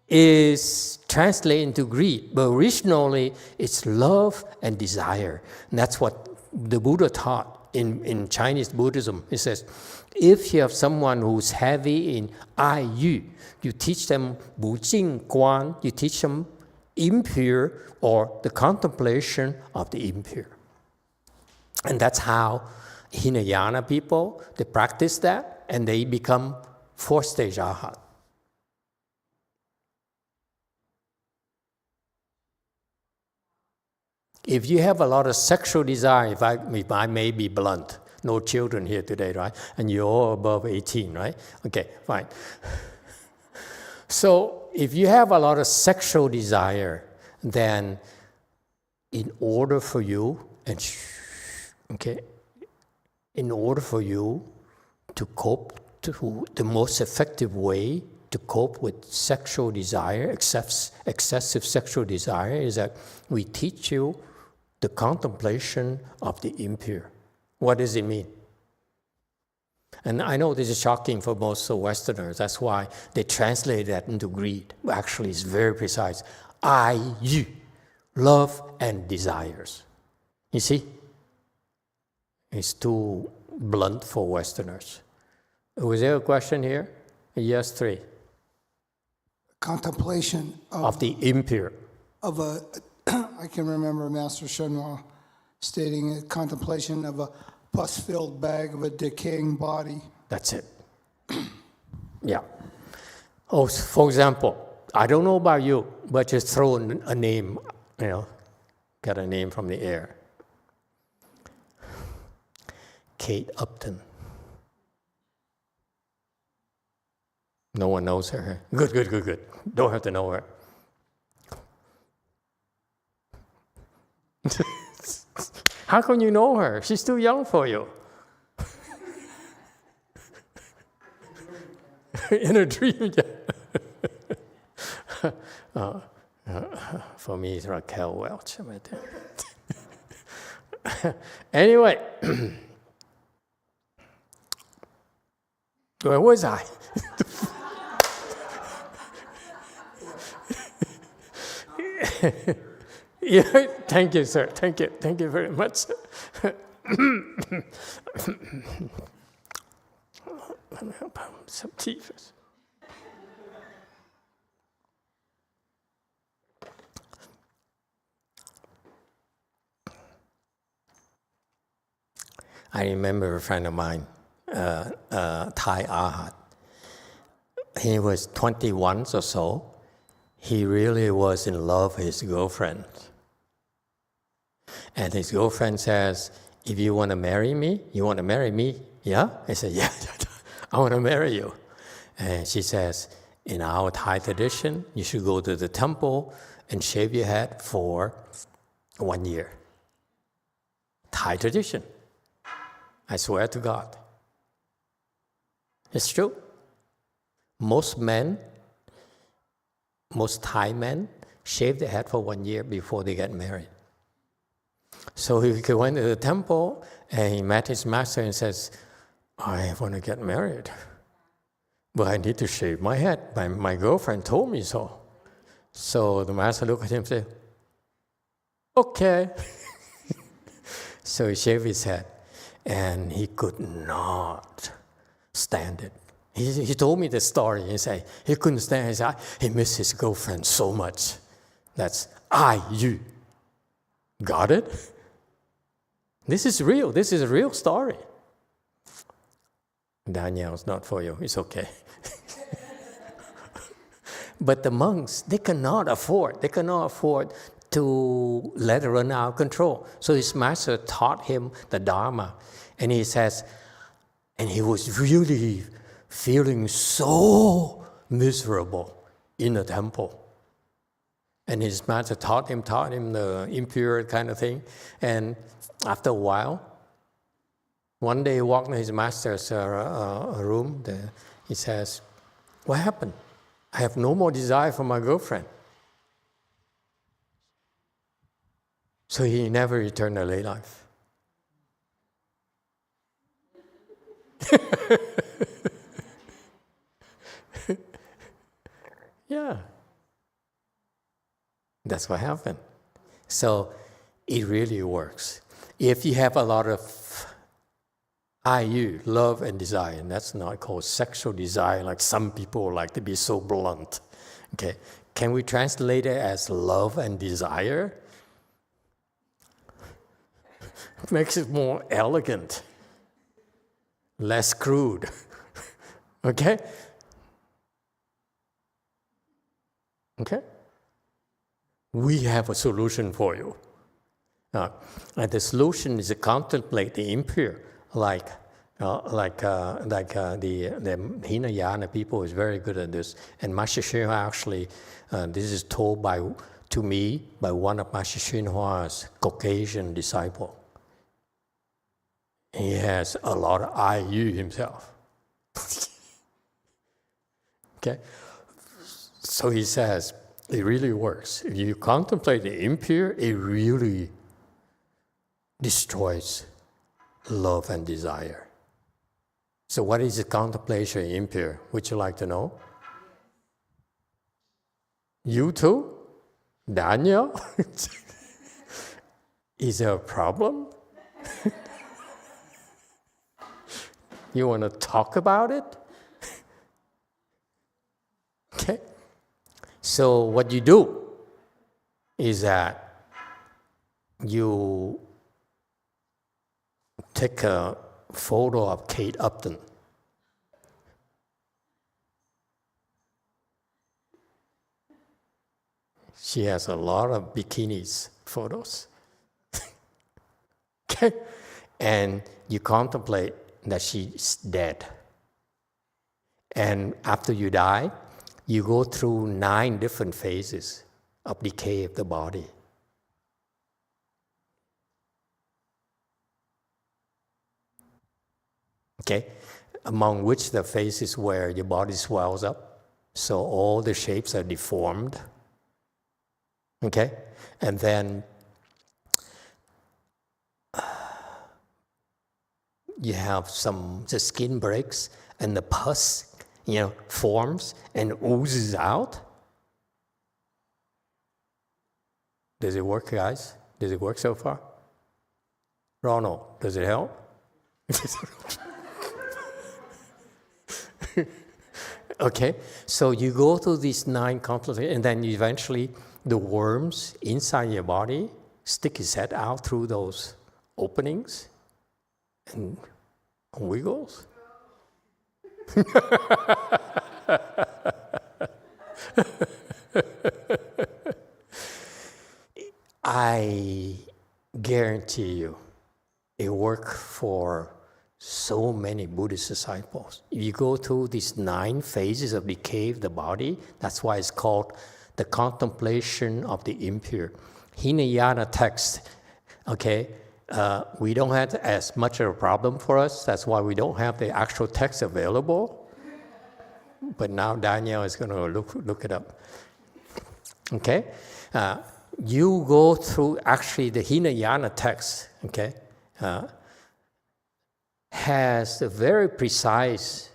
is translated into greed, but originally it's love and desire. And that's what the Buddha taught in Chinese Buddhism. It says, if you have someone who's heavy in I-yu, you teach them Bu Jing Guan, you teach them impure or the contemplation of the impure. And that's how Hinayana people, they practice that and they become fourth stage arhat. If you have a lot of sexual desire, if I may be blunt, no children here today, right? And you're all above 18, right? Okay, fine. So if you have a lot of sexual desire, then in order for you, in order for you to cope, the most effective way to cope with sexual desire, excessive sexual desire, is that we teach you the contemplation of the impure. What does it mean? And I know this is shocking for most Westerners. That's why they translate that into greed. Actually, it's very precise. I-yu, love and desires. You see? It's too blunt for Westerners. Was there a question here? Yes, 3. Contemplation of the impure. Of a, I can remember Master Shenhua stating a contemplation of a pus-filled bag of a decaying body. That's it. Yeah. Oh, for example, I don't know about you, but just throw a name, get a name from the air. Kate Upton. No one knows her. Good. Don't have to know her. How can you know her? She's too young for you. In a dream, yeah. For me, it's Raquel Welch. Anyway, where was I? Yeah, thank you, sir. Thank you very much. Some tea first. I remember a friend of mine, Thai Arhat. He was 21 or so. He really was in love with his girlfriend. And his girlfriend says, if you want to marry me, you want to marry me? Yeah? I said, yeah, I want to marry you. And she says, in our Thai tradition, you should go to the temple and shave your head for 1 year. Thai tradition. I swear to God. It's true. Most Thai men shave their head for 1 year before they get married. So he went to the temple and he met his master and says, I want to get married, but I need to shave my head. My girlfriend told me so. So the master looked at him and said, okay. So he shaved his head and he could not stand it. He told me the story. He said he couldn't stand it. He said he missed his girlfriend so much. That's I-yu. Got it? This is real. This is a real story. Daniel, it's not for you. It's okay. But the monks, they cannot afford to let it run out of control. So his master taught him the Dharma. And he says, and he was really feeling so miserable in the temple. And his master taught him the impure kind of thing. And after a while, one day he walked in his master's room. He says, what happened? I have no more desire for my girlfriend. So he never returned to lay life. Yeah. That's what happened. So it really works. If you have a lot of IU, love and desire, and that's not called sexual desire, like some people like to be so blunt. Okay, can we translate it as love and desire? Makes it more elegant, less crude. Okay? Okay? We have a solution for you. And the solution is to contemplate the impure, like the Hinayana people is very good at this. And Master Shinhua actually, this is told to me by one of Master Shinhua's Caucasian disciples. He has a lot of IU himself. Okay? So he says, it really works. If you contemplate the impure, it really destroys love and desire. So what is the contemplation impure? Would you like to know? You too? Daniel? Is there a problem? You want to talk about it? Okay. So what you do is that you take a photo of Kate Upton. She has a lot of bikinis photos. Okay? And you contemplate that she's dead. And after you die, you go through 9 different phases of decay of the body. Okay? Among which the phases where your body swells up, so all the shapes are deformed. Okay? And then you have the skin breaks and the pus, forms and oozes out. Does it work, guys? Does it work so far? Ronald, does it help? Okay, so you go through these 9 complications, and then eventually the worms inside your body stick his head out through those openings and wiggles. I guarantee you, it worked for so many Buddhist disciples. If you go through these 9 phases of decay of the body, that's why it's called the contemplation of the impure. Hinayana text, okay, we don't have as much of a problem for us. That's why we don't have the actual text available. But now Daniel is going to look it up. Okay? You go through actually the Hinayana text, okay, has a very precise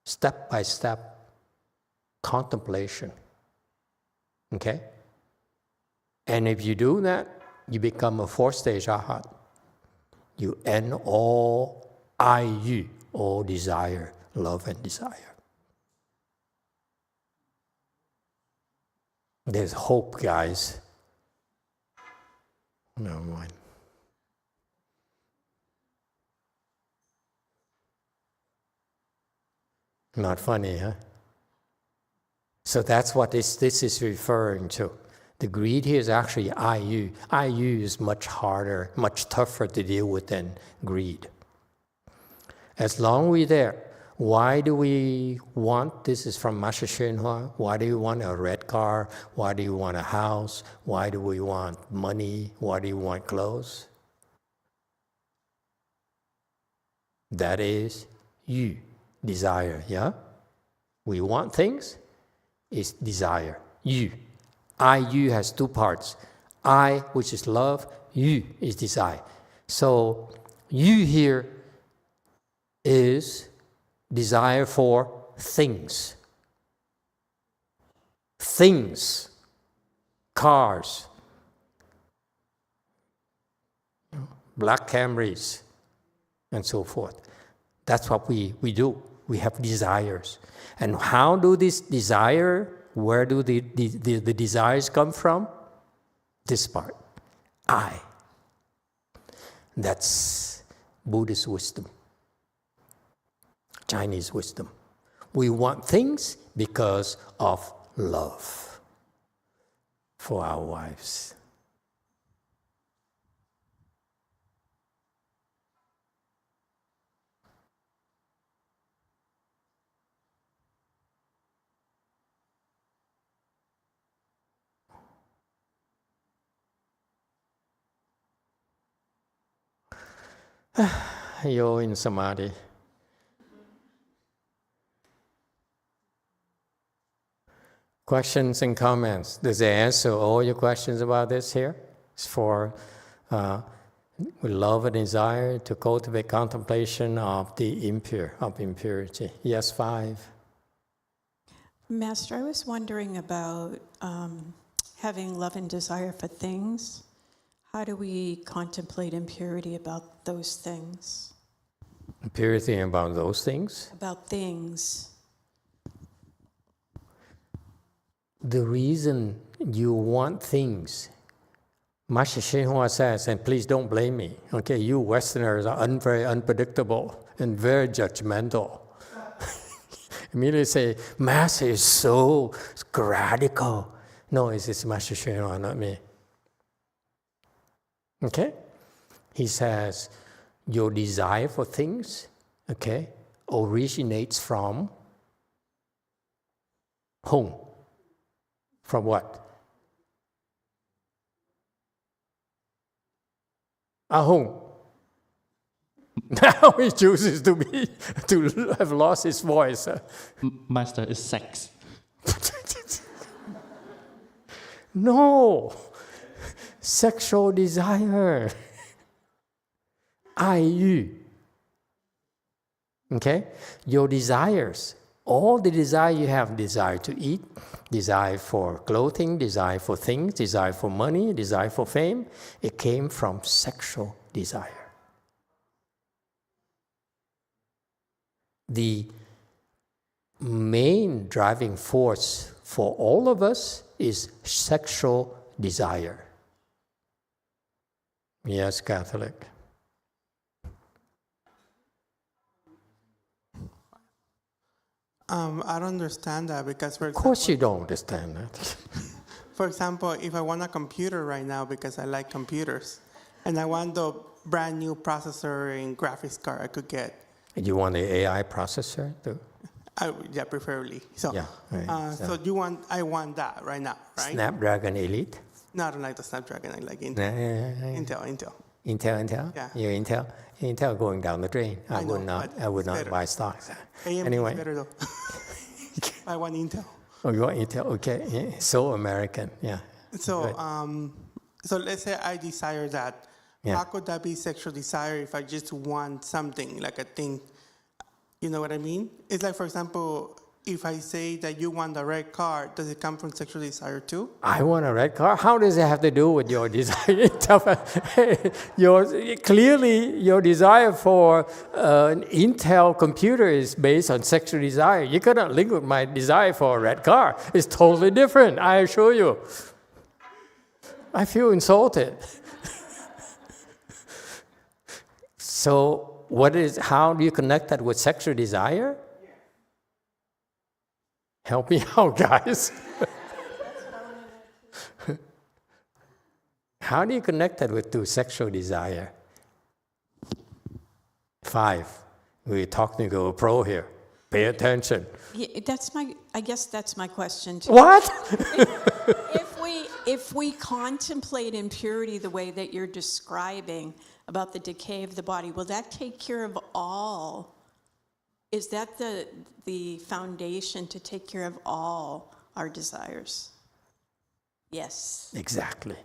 step-by-step contemplation. Okay? And if you do that, you become a 4th-stage arhat. You end all IU, all desire, love and desire. There's hope, guys. Never mind. Not funny, huh? So that's what this is referring to. The greed here is actually I-U. I-U is much harder, much tougher to deal with than greed. As long as we're there, why do we want, this is from Master YongHua, why do you want a red car? Why do you want a house? Why do we want money? Why do you want clothes? That is you, desire, yeah? We want things, it's desire, you. I-U has two parts. I, which is love, you is desire. So you here is desire for things. Things, cars, black Camrys, and so forth. That's what we do. We have desires. And how do this desire, where do the desires come from? This part, I. That's Buddhist wisdom. Chinese wisdom. We want things because of love for our wives. You're in Samadhi. Questions and comments? Does it answer all your questions about this here? It's for with love and desire to cultivate contemplation of the impure, of impurity. Yes, 5. Master, I was wondering about having love and desire for things. How do we contemplate impurity about those things? Impurity about those things? About things. The reason you want things, Master YongHua says, and please don't blame me, okay, you Westerners are very unpredictable and very judgmental. Immediately say, Master is so radical. No, it's Master YongHua, not me. Okay? He says, your desire for things, okay, originates from whom? From what? Ahung. Now he chooses to have lost his voice. Master is sex. No. Sexual desire. I-U. Okay? Your desires. All the desire you have, desire to eat, desire for clothing, desire for things, desire for money, desire for fame, it came from sexual desire. The main driving force for all of us is sexual desire. Yes, Catholic. I don't understand that because, for example, of course you don't understand that. For example, if I want a computer right now because I like computers, and I want the brand new processor and graphics card I could get. You want the AI processor too? Yeah, preferably. So, yeah, right. So I want that right now, right? Snapdragon Elite? No, I don't like the Snapdragon. I like Intel. Intel. Intel? Yeah. You're Intel? Intel going down the drain. I would not buy stocks. AMD anyway. is better though. I want Intel. Oh, you want Intel? Okay. Yeah. So American. Yeah. So, so let's say I desire that. Yeah. How could that be sexual desire if I just want something, like a thing? You know what I mean? It's like, for example, if I say that you want a red car, does it come from sexual desire too? I want a red car? How does it have to do with your desire? Clearly, your desire for an Intel computer is based on sexual desire. You cannot link with my desire for a red car. It's totally different, I assure you. I feel insulted. So, how do you connect that with sexual desire? Help me out, guys. How do you connect that to sexual desire? 5. We're talking to a pro here. Pay attention. Yeah, I guess that's my question too. What? If we contemplate impurity the way that you're describing about the decay of the body, will that take care of all? Is that the foundation to take care of all our desires? Yes. Exactly.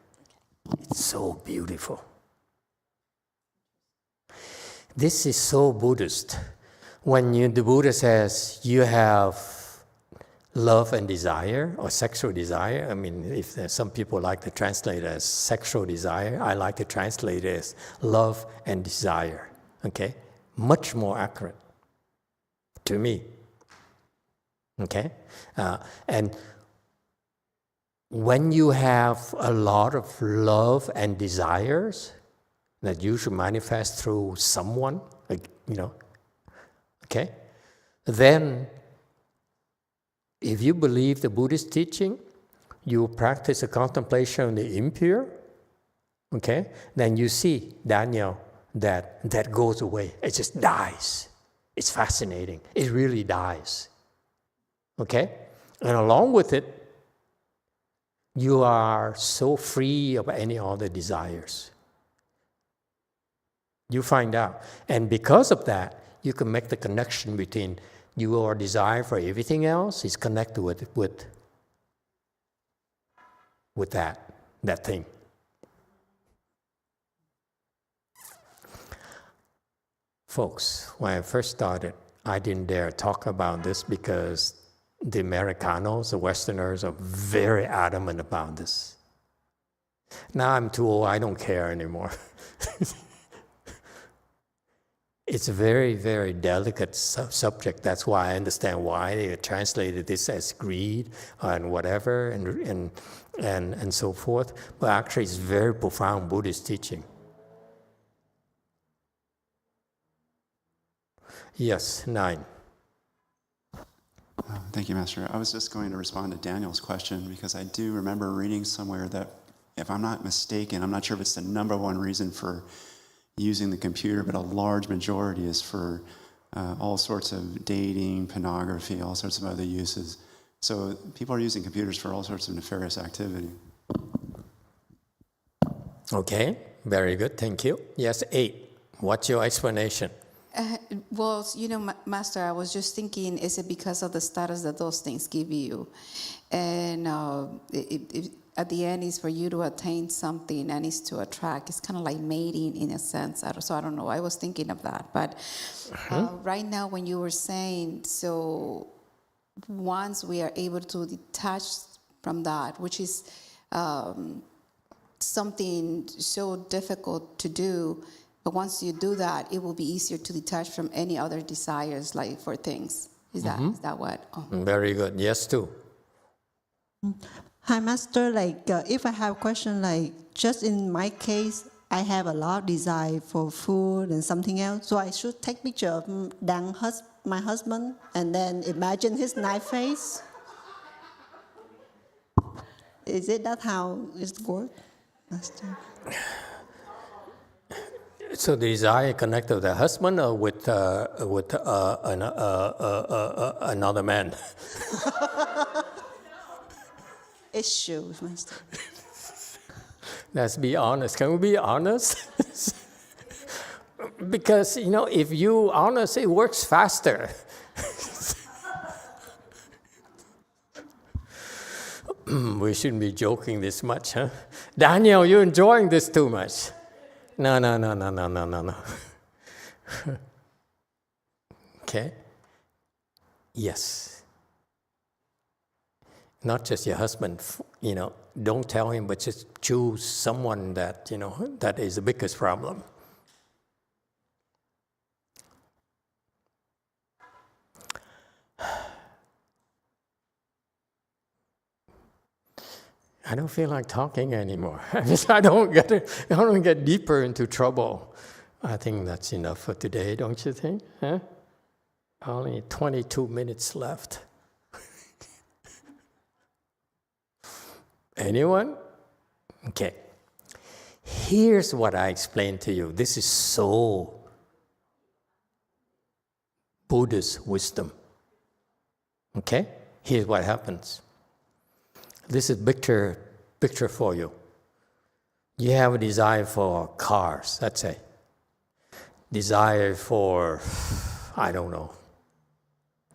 It's so beautiful. This is so Buddhist. When the Buddha says you have love and desire or sexual desire, I mean, if some people like to translate it as sexual desire, I like to translate it as love and desire. Okay? Much more accurate to me. Okay? And when you have a lot of love and desires that you should manifest through someone, okay, then if you believe the Buddhist teaching, you practice a contemplation on the impure, okay, then you see, Daniel, that goes away. It just dies. It's fascinating. It really dies. Okay? And along with it, you are so free of any other desires. You find out. And because of that, you can make the connection between your desire for everything else is connected with that thing. Folks, when I first started, I didn't dare talk about this because the Americanos, the Westerners, are very adamant about this. Now I'm too old, I don't care anymore. It's a very, very delicate subject. That's why I understand why they translated this as greed and whatever and so forth. But actually, it's very profound Buddhist teaching. Yes, 9. Thank you, Master. I was just going to respond to Daniel's question because I do remember reading somewhere that, if I'm not mistaken, I'm not sure if it's the number one reason for using the computer, but a large majority is for all sorts of dating, pornography, all sorts of other uses. So people are using computers for all sorts of nefarious activity. Okay, very good, thank you. Yes, 8. What's your explanation? Well, Master, I was just thinking, is it because of the status that those things give you? And at the end, is for you to attain something and it's to attract. It's kind of like mating in a sense. So I don't know. I was thinking of that. But right now, when you were saying, so once we are able to detach from that, which is something so difficult to do, but once you do that, it will be easier to detach from any other desires, like for things. Is that what? Oh. Very good. Yes, too. Hi, Master. If I have a question, just in my case, I have a lot of desire for food and something else. So I should take picture of my husband, and then imagine his nice face. Is it that how it works, Master? So the desire connected with the husband or with another man? Issues, Master. Let's be honest. Can we be honest? Because, if you honest, it works faster. We shouldn't be joking this much, huh? Daniel, you're enjoying this too much. No. Okay? Yes. Not just your husband, don't tell him, but just choose someone that, that is the biggest problem. I don't feel like talking anymore. I don't get deeper into trouble. I think that's enough for today, don't you think? Huh? Only 22 minutes left. Anyone? Okay. Here's what I explained to you. This is so Buddhist wisdom. Okay? Here's what happens. This is picture for you. You have a desire for cars, let's say. Desire for, I don't know,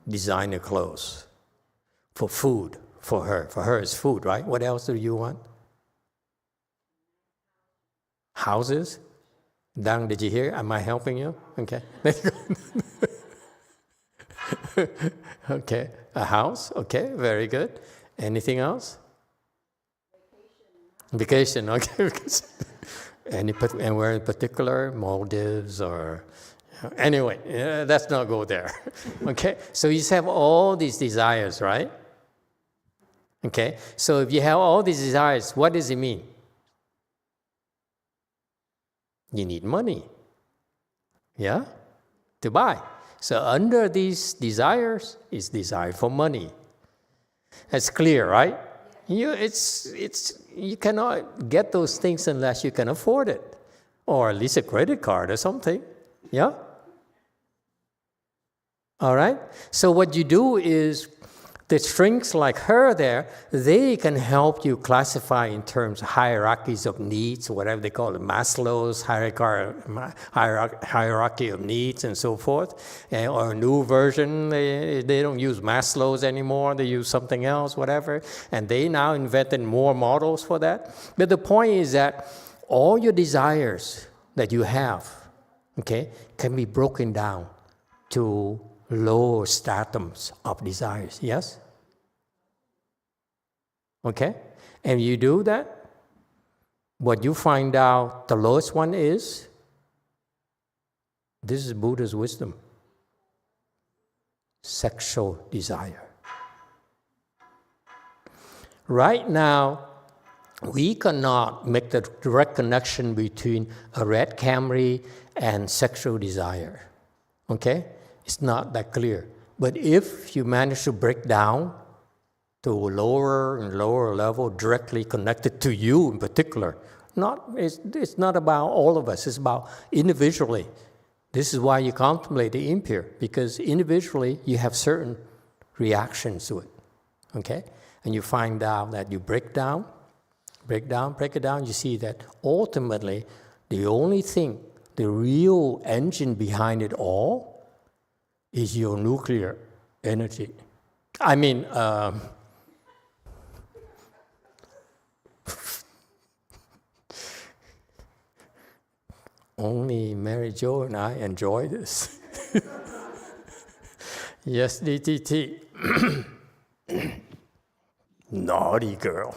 designer clothes. For food, for her. For her it's food, right? What else do you want? Houses? Dang, did you hear? Am I helping you? Okay. Okay. A house? Okay, very good. Anything else? Vacation, okay. Anywhere in particular? Maldives or... Anyway, let's not go there. Okay? So you have all these desires, right? Okay? So if you have all these desires, what does it mean? You need money. Yeah? To buy. So under these desires is desire for money. That's clear, right? You cannot get those things unless you can afford it. Or at least a credit card or something. Yeah? All right? So what you do is, the strings like her there, they can help you classify in terms of hierarchies of needs, whatever they call it, Maslow's hierarchy of needs and so forth. Or a new version, they don't use Maslow's anymore, they use something else, whatever. And they now invented more models for that. But the point is that all your desires that you have, okay, can be broken down to lower stratums of desires, yes? Okay? And you do that, what you find out the lowest one is, this is Buddha's wisdom. Sexual desire. Right now, we cannot make the direct connection between a red Camry and sexual desire. Okay? It's not that clear. But if you manage to break down to a lower and lower level, directly connected to you in particular, it's not about all of us, it's about individually. This is why you contemplate the impure, because individually you have certain reactions to it. Okay? And you find out that you break it down, you see that ultimately the only thing, the real engine behind it all, is your nuclear energy. I mean, only Mary Jo and I enjoy this. Yes, DTT. Naughty girl.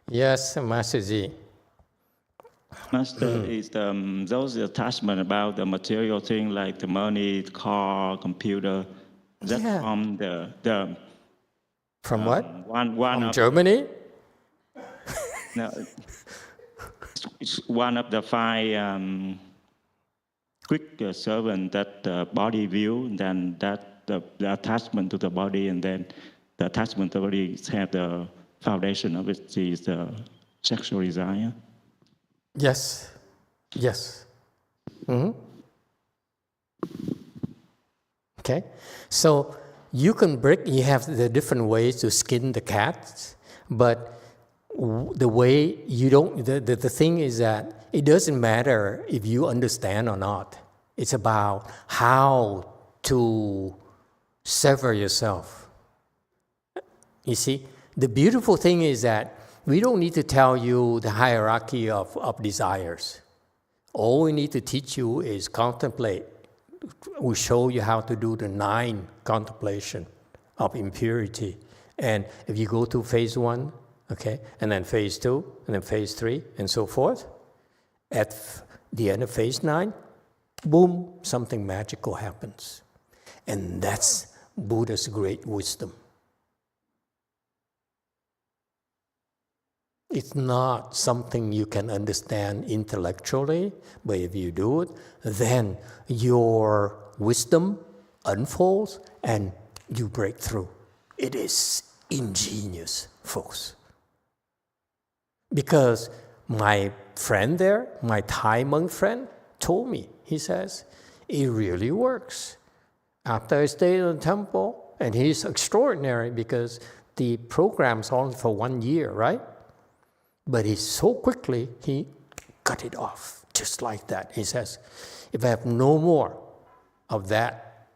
Yes, Master Z. Master, is those attachment about the material thing like the money, the car, computer, that from the from what? One from Germany? No, it's one of the 5 quick servant that the body view, and then that the attachment to the body, and then the attachment to the body have the foundation of it is the sexual desire. Yes. Yes. Mm-hmm. Okay. So you have the different ways to skin the cat, but the way you don't, the thing is that it doesn't matter if you understand or not. It's about how to sever yourself. You see, the beautiful thing is that we don't need to tell you the hierarchy of desires. All we need to teach you is contemplate. We show you how to do the 9 contemplation of impurity. And if you go to phase 1, okay, and then phase 2, and then phase 3, and so forth, at the end of phase 9, boom, something magical happens. And that's Buddha's great wisdom. It's not something you can understand intellectually, but if you do it, then your wisdom unfolds and you break through. It is ingenious, folks. Because my friend there, my Thai monk friend, told me, he says, it really works. After I stayed in the temple, and he's extraordinary because the program's only for 1 year, right? But he so quickly, he cut it off, just like that. He says, if I have no more of that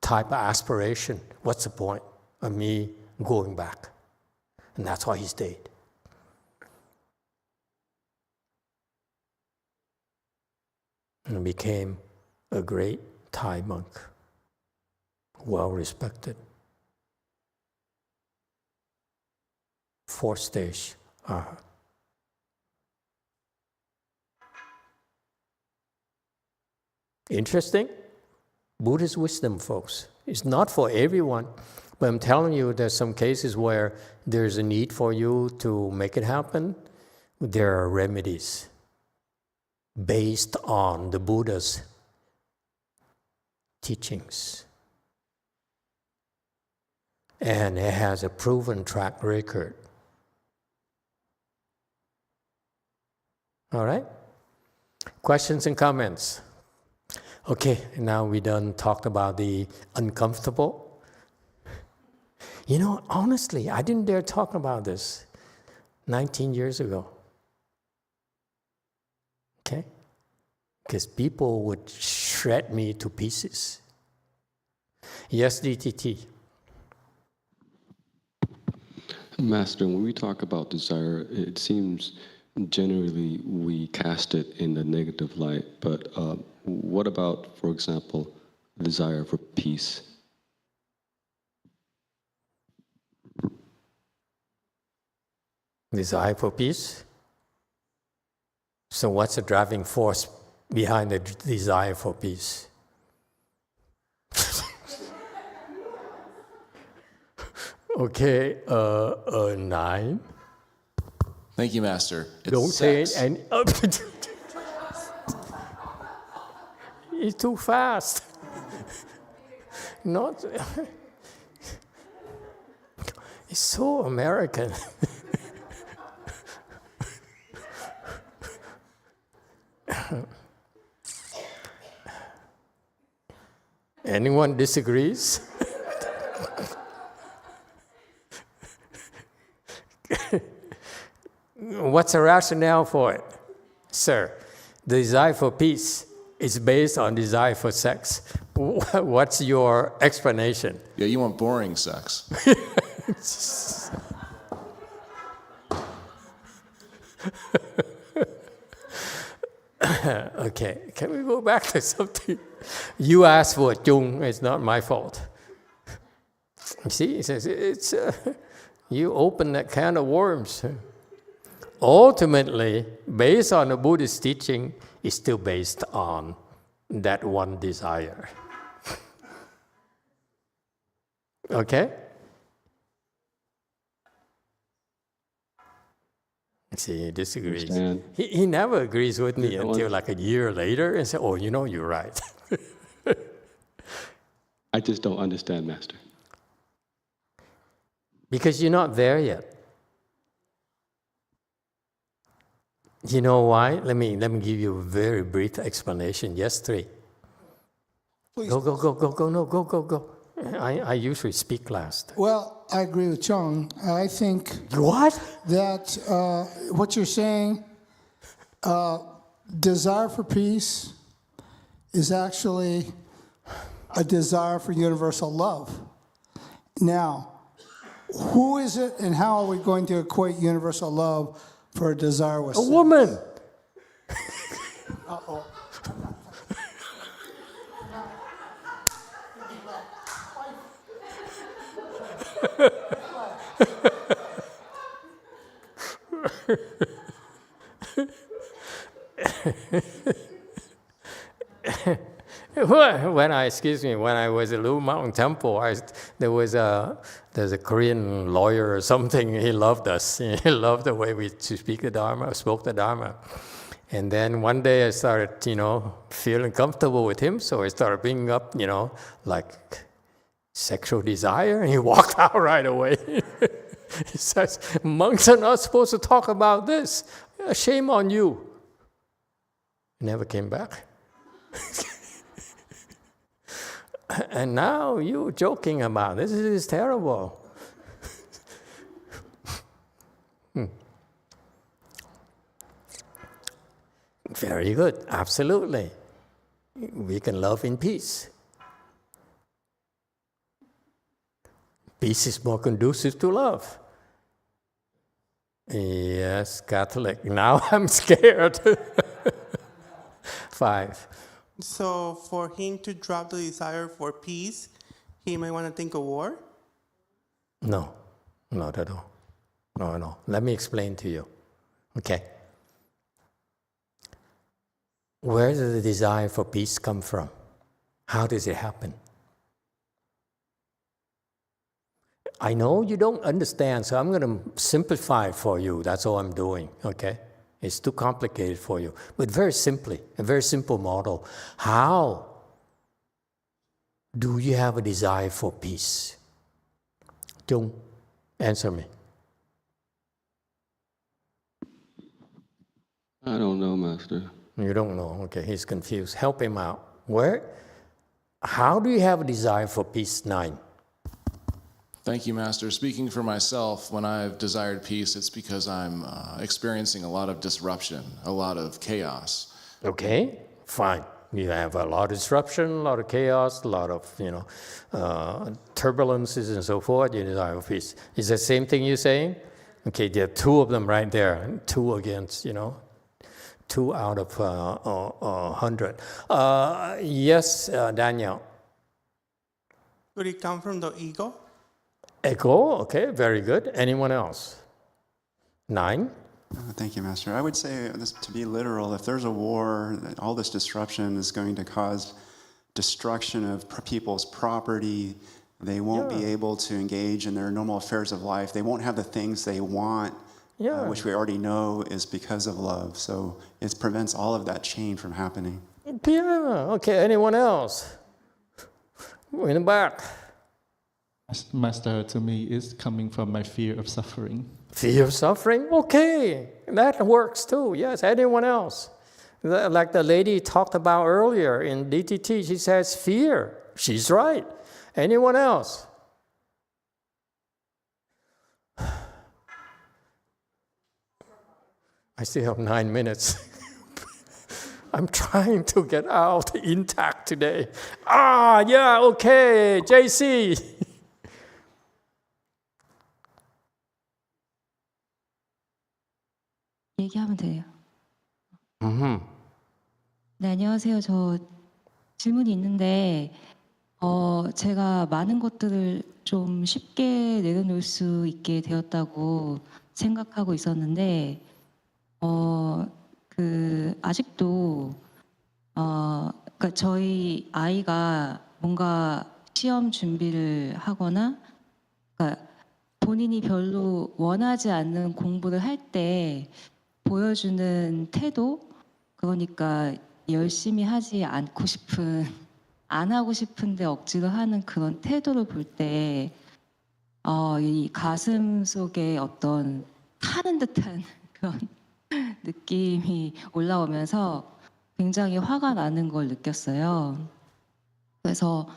type of aspiration, what's the point of me going back? And that's why he stayed. And became a great Thai monk, well respected. 4th stage. Interesting? Buddhist wisdom, folks. It's not for everyone, but I'm telling you, there's some cases where there's a need for you to make it happen. There are remedies based on the Buddha's teachings. And it has a proven track record. All right? Questions and comments? Okay, now we done talked about the uncomfortable. You know, honestly, I didn't dare talk about this 19 years ago. Okay? Because people would shred me to pieces. Yes, DTT. Master, when we talk about desire, it seems generally we cast it in the negative light, but what about, for example, desire for peace? Desire for peace? So what's the driving force behind the desire for peace? Okay, 9. Thank you, Master. It's Don't say sex. it and it's too fast. Not. It's so American. Anyone disagrees? What's the rationale for it? Sir, the desire for peace is based on desire for sex. What's your explanation? Yeah, you want boring sex. Okay, can we go back to something? You asked for it, Jung. It's not my fault. See, it's you open that can of worms. Ultimately, based on the Buddhist teaching, it's still based on that one desire. Okay? See, he disagrees. He never agrees with me until like a year later and say, oh, you know, you're right. I just don't understand, Master. Because you're not there yet. You know why? Let me give you a very brief explanation. Yes, 3. Please. Go. I usually speak last. Well, I agree with Chung. I think what? That what you're saying, desire for peace is actually a desire for universal love. Now, who is it and how are we going to equate universal love for a desire with sex? A woman. Uh-oh. When I was at Blue Mountain Temple, there's a Korean lawyer or something. He loved us. He loved the way we spoke the Dharma. And then one day I started, feeling comfortable with him. So I started bringing up, like sexual desire, and he walked out right away. He says, monks are not supposed to talk about this. Shame on you. Never came back. And now you joking about this is terrible. Very good, absolutely. We can love in peace. Peace is more conducive to love. Yes, Catholic. Now I'm scared. 5. So for him to drop the desire for peace, he might want to think of war? No, not at all. No. Let me explain to you. Okay. Where does the desire for peace come from? How does it happen? I know you don't understand, so I'm going to simplify it for you. That's all I'm doing, okay? It's too complicated for you. But very simply, a very simple model. How do you have a desire for peace? Chung, answer me. I don't know, Master. You don't know. Okay, he's confused. Help him out. How do you have a desire for peace? 9. Thank you, Master. Speaking for myself, when I've desired peace, it's because I'm experiencing a lot of disruption, a lot of chaos. Okay, fine. You have a lot of disruption, a lot of chaos, a lot of turbulences and so forth. You desire peace. Is the same thing you're saying? Okay, there are 2 of them right there. 2 against, 2 out of 100. Yes, Daniel. Could it come from the ego? Ego, okay, very good. Anyone else? 9. Thank you, Master. I would say, this, to be literal, if there's a war, all this disruption is going to cause destruction of people's property. They won't be able to engage in their normal affairs of life. They won't have the things they want, which we already know is because of love. So it prevents all of that chain from happening. Yeah, okay. Anyone else? In the back. Master, to me, is coming from my fear of suffering. Fear of suffering? Okay, that works too. Yes, anyone else? Like the lady talked about earlier in DTT, she says fear. She's right. Anyone else? I still have 9 minutes. I'm trying to get out intact today. Yeah, okay, JC. 얘기하면 돼요. 네, 안녕하세요. 저 질문이 있는데 제가 많은 것들을 좀 쉽게 내려놓을 수 있게 되었다고 생각하고 있었는데 아직도 그러니까 저희 아이가 뭔가 시험 준비를 하거나 그러니까 본인이 별로 원하지 않는 공부를 할 때 보여주는 태도, 그러니까 열심히 하지 않고 싶은, 안 하고 싶은데 억지로 하는 그런 태도를 볼 때 이 가슴 속에 어떤 타는 듯한 그런 느낌이 올라오면서 굉장히 화가 나는 걸 느꼈어요. 그래서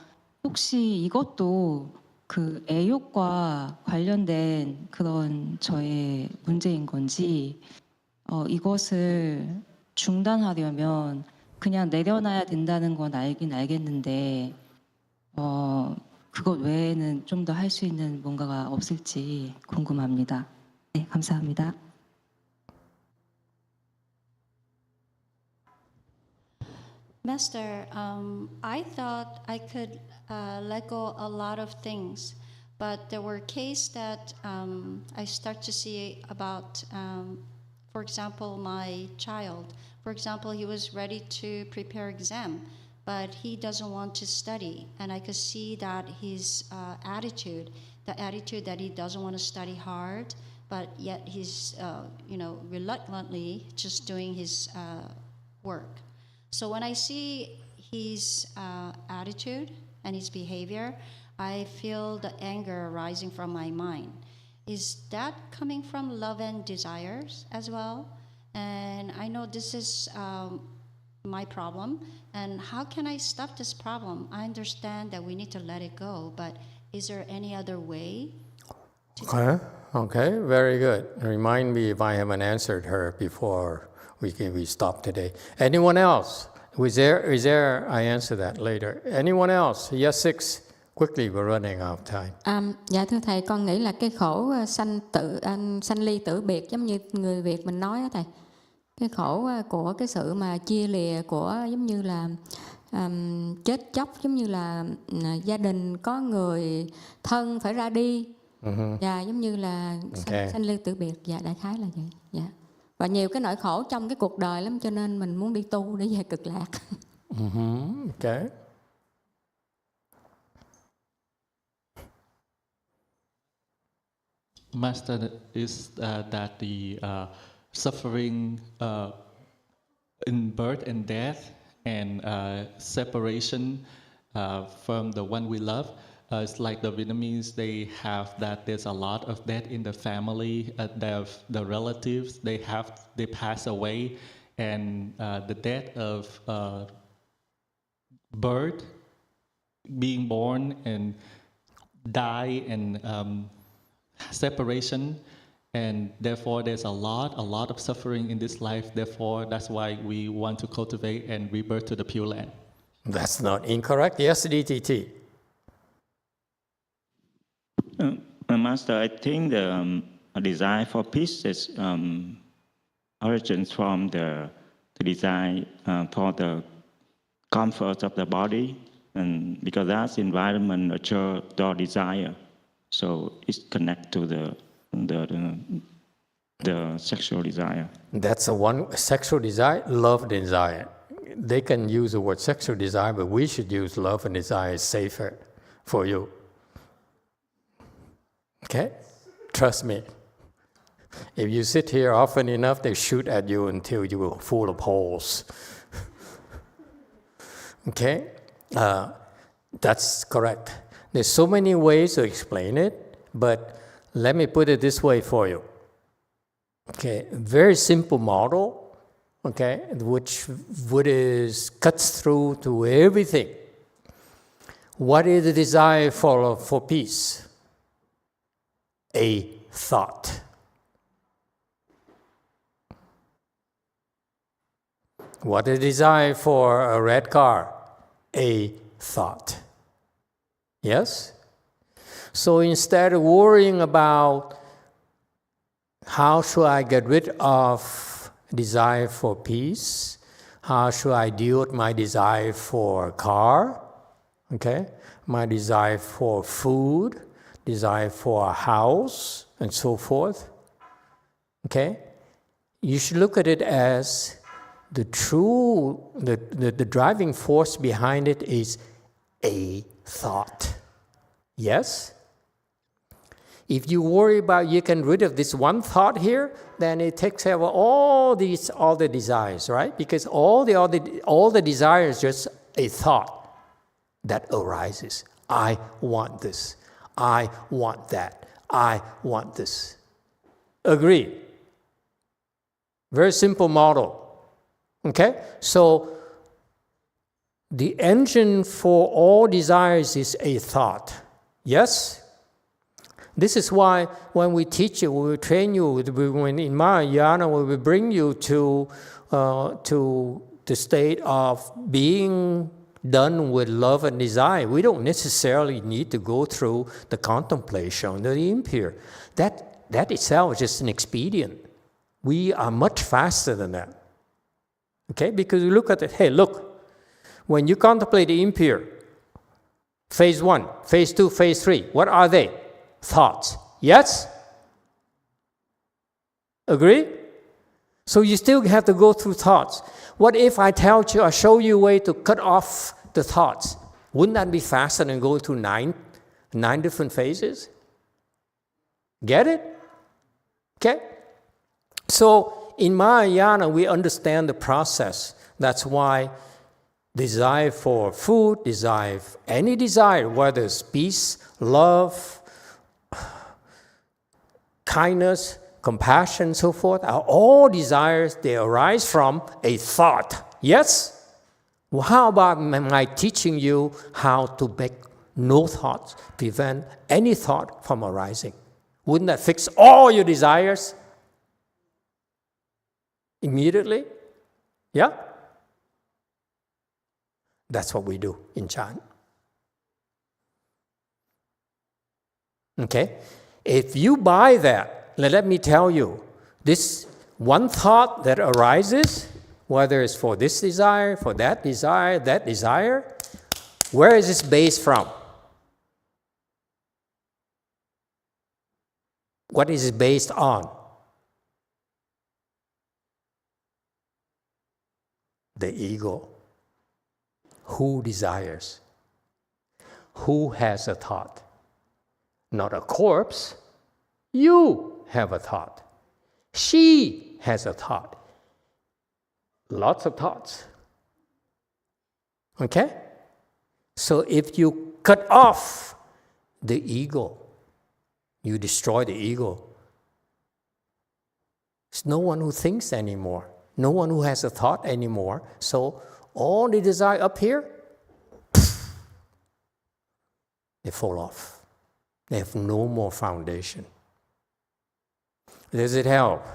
혹시 이것도 그 애욕과 관련된 그런 저의 문제인 건지 이것을 중단하려면 그냥 내려놔야 된다는 건 알긴 알겠는데 그것 외에는 좀 더 할 수 있는 뭔가가 없을지 궁금합니다. 네, 감사합니다. Master, I thought I could let go a lot of things, but there were cases that I start to see about, for example, my child. For example, he was ready to prepare exam, but he doesn't want to study, and I could see that his attitude, the attitude that he doesn't want to study hard, but yet he's, reluctantly just doing his work. So when I see his attitude and his behavior, I feel the anger rising from my mind. Is that coming from love and desires as well? And I know this is my problem. And how can I stop this problem? I understand that we need to let it go, but is there any other way? Okay, very good. Remind me if I haven't answered her before we stop today. Anyone else? Is there? I answer that later. Anyone else? Yes, 6. Quickly, we're running out of time. Dạ thưa thầy, con nghĩ là cái khổ sanh ly tử biệt giống như người Việt mình nói á thầy. Cái khổ của cái sự mà chia lìa của giống như là chết chóc, giống như là gia đình có người thân phải ra đi. Dạ, giống như là sanh ly tử biệt. Dạ, đại khái là vậy. Dạ. Và nhiều cái nỗi khổ trong cái cuộc đời lắm, cho nên mình muốn đi tu để về cực lạc. Okay. Master, is that the suffering in birth and death and separation from the one we love? It's like the Vietnamese, they have that there's a lot of death in the family, the relatives, they pass away, and the death of birth, being born and die, and separation, and therefore there's a lot of suffering in this life. Therefore, that's why we want to cultivate and rebirth to the Pure Land. That's not incorrect. Yes, DTT. Master, I think the desire for peace is origins from the desire for the comfort of the body, and because that's environment nurture the desire, so it's connected to the sexual desire. That's one sexual desire, love desire. They can use the word sexual desire, but we should use love and desire. Is safer for you. Okay? Trust me. If you sit here often enough, they shoot at you until you are full of holes. Okay? That's correct. There's so many ways to explain it, but let me put it this way for you. Okay, very simple model, okay, which cuts through to everything. What is the desire for peace? A thought. What is the desire for a red car? A thought. Yes? So instead of worrying about how should I get rid of desire for peace, how should I deal with my desire for a car, okay, my desire for food, desire for a house, and so forth, okay, you should look at it as the driving force behind it is a thought. Yes? If you worry about you can rid of this one thought here, then it takes care of all the desires, right? Because all the desires is just a thought that arises. I want this. I want that. I want this. Agree? Very simple model. Okay? So the engine for all desires is a thought. Yes? This is why when we teach you, when we train you, when in Mahayana, when we bring you to the state of being done with love and desire, we don't necessarily need to go through the contemplation of the impure. That itself is just an expedient. We are much faster than that. Okay? Because you look at it, hey, look, when you contemplate the impure, phase 1, phase 2, phase 3, what are they? Thoughts. Yes? Agree? So you still have to go through thoughts. What if I show you a way to cut off the thoughts? Wouldn't that be faster than going through nine different phases? Get it? Okay? So in Mahayana, we understand the process. That's why Desire for food, any desire, whether it's peace, love, kindness, compassion, so forth, are all desires, they arise from a thought. Yes? Well, how about my teaching you how to make no thoughts, prevent any thought from arising? Wouldn't that fix all your desires immediately? Yeah? That's what we do in chant. Okay? If you buy that, let me tell you, this one thought that arises, whether it's for this desire, for that desire, where is this based from? What is it based on? The ego. Who desires? Who has a thought? Not a corpse. You have a thought. She has a thought. Lots of thoughts. Okay? So if you cut off the ego, you destroy the ego. There's no one who thinks anymore. No one who has a thought anymore. So all the desire up here, they fall off. They have no more foundation. Does it help?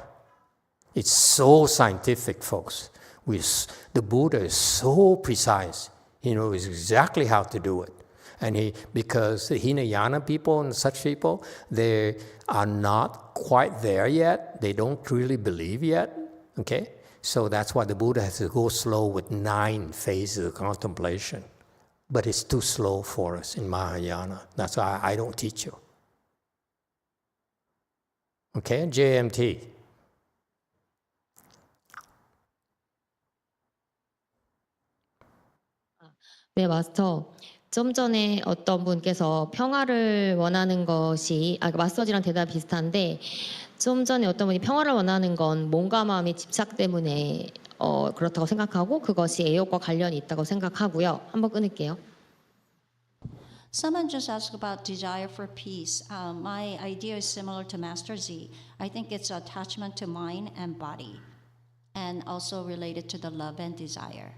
It's so scientific, folks. The Buddha is so precise. He knows exactly how to do it. And because the Hinayana people and such people, they are not quite there yet. They don't really believe yet. Okay? So that's why the Buddha has to go slow with 9 phases of contemplation. But it's too slow for us in Mahayana. That's why I don't teach you. Okay? JMT. 네, 마스터. 좀 전에 어떤 분께서 평화를 원하는 것이 마사지랑 대답 비슷한데 좀 전에 어떤 분이 평화를 원하는 건 몸과 마음의 집착 때문에 그렇다고 생각하고 그것이 애욕과 관련이 있다고 생각하고요. 한번 끊을게요. Someone just asked about desire for peace. My idea is similar to Master Z. I think it's attachment to mind and body, and also related to the love and desire.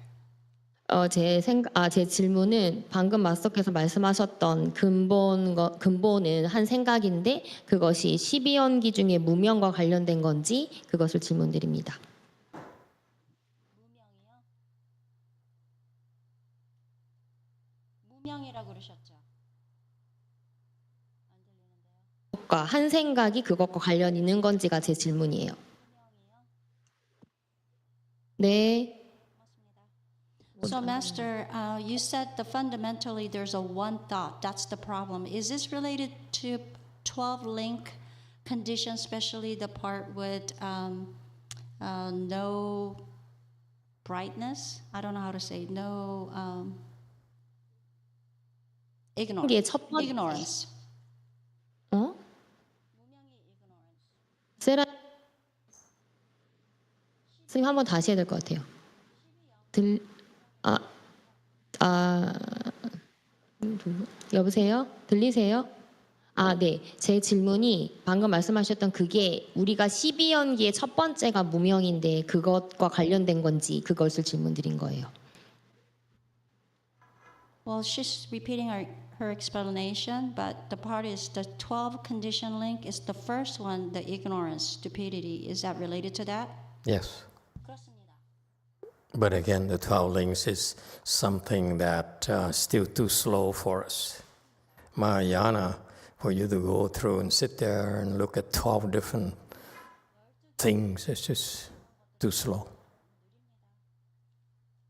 제 질문은 방금 마스터께서 말씀하셨던 근본은 한 생각인데 그것이 12연기 중에 무명과 관련된 건지 그것을 질문드립니다. 무명이라고 그러셨죠? 한 생각이 그것과 관련 있는 건지가 제 질문이에요. 네. So, Master, you said that fundamentally there's a one thought. That's the problem. Is this related to 12-link condition, especially the part with no brightness? I don't know how to say no ignorance. 선생님 한번 다시 해야 될 것 같아요. 여보세요? 들리세요? 네. 제 질문이 방금 말씀하셨던 그게 우리가 12연기의 첫 번째가 무명인데 그것과 관련된 건지 그것을 질문드린 거예요. Well, she's repeating her explanation, but the part is the 12 condition link is the first one, the ignorance, stupidity. Is that related to that? Yes. But again, the 12 links is something that still too slow for us. Mahayana, for you to go through and sit there and look at 12 different things, it's just too slow.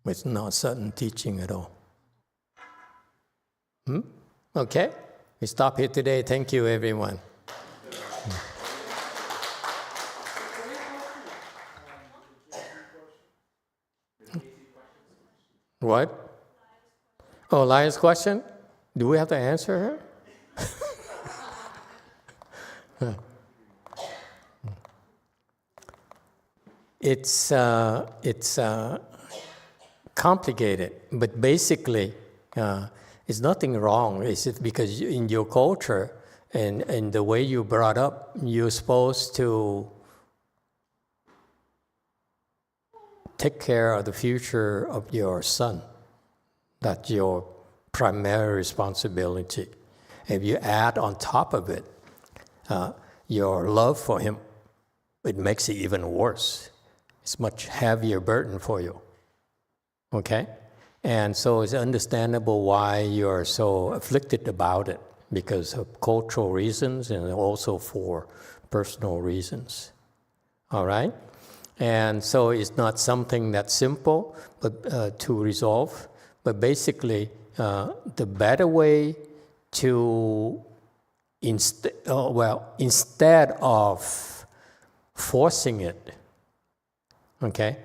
It's not certain teaching at all. Okay, we stop here today. Thank you, everyone. What? Oh, Lia's question? Do we have to answer her? complicated, but basically, it's nothing wrong. It's because in your culture and the way you brought up, you're supposed to take care of the future of your son. That's your primary responsibility. If you add on top of it your love for him, it makes it even worse. It's much heavier burden for you. Okay? And so it's understandable why you're so afflicted about it, because of cultural reasons and also for personal reasons. All right? And so it's not something that's simple but to resolve. But basically, the better way to, instead of forcing it, okay,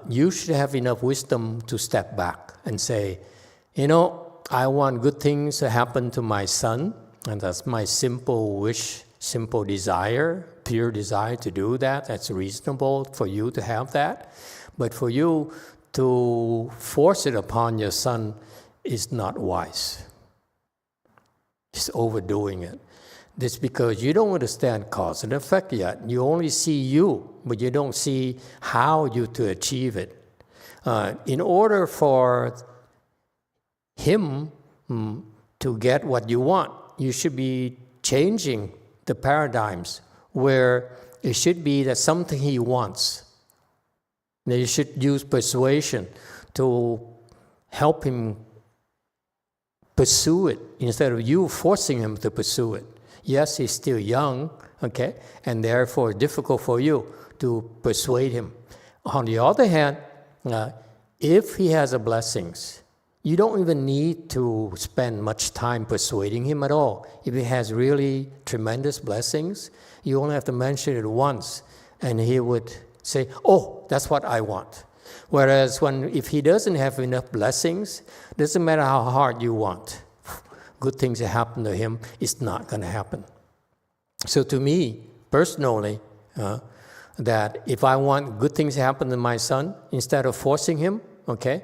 you should have enough wisdom to step back and say, I want good things to happen to my son, and that's my simple wish, simple desire, pure desire to do that. That's reasonable for you to have that. But for you to force it upon your son is not wise. It's overdoing it. That's because you don't understand cause and effect yet. You only see you, but you don't see how you to achieve it. In order for him to get what you want, you should be changing the paradigms where it should be that something he wants. That you should use persuasion to help him pursue it instead of you forcing him to pursue it. Yes, he's still young, okay, and therefore difficult for you to persuade him. On the other hand, if he has a blessings, you don't even need to spend much time persuading him at all. If he has really tremendous blessings, you only have to mention it once, and he would say, oh, that's what I want. Whereas if he doesn't have enough blessings, doesn't matter how hard you want, good things that happen to him, it's not going to happen. So to me, personally, that if I want good things to happen to my son, instead of forcing him, okay,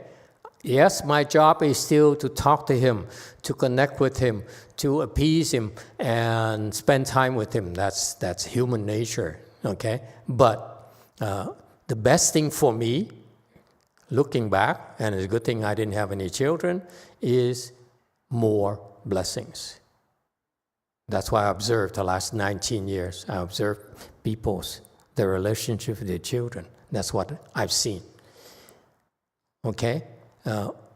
yes, my job is still to talk to him, to connect with him, to appease him, and spend time with him. That's human nature, okay? But the best thing for me, looking back, and it's a good thing I didn't have any children, is more blessings. That's why I observed the last 19 years. I observed their relationship with their children. That's what I've seen. Okay?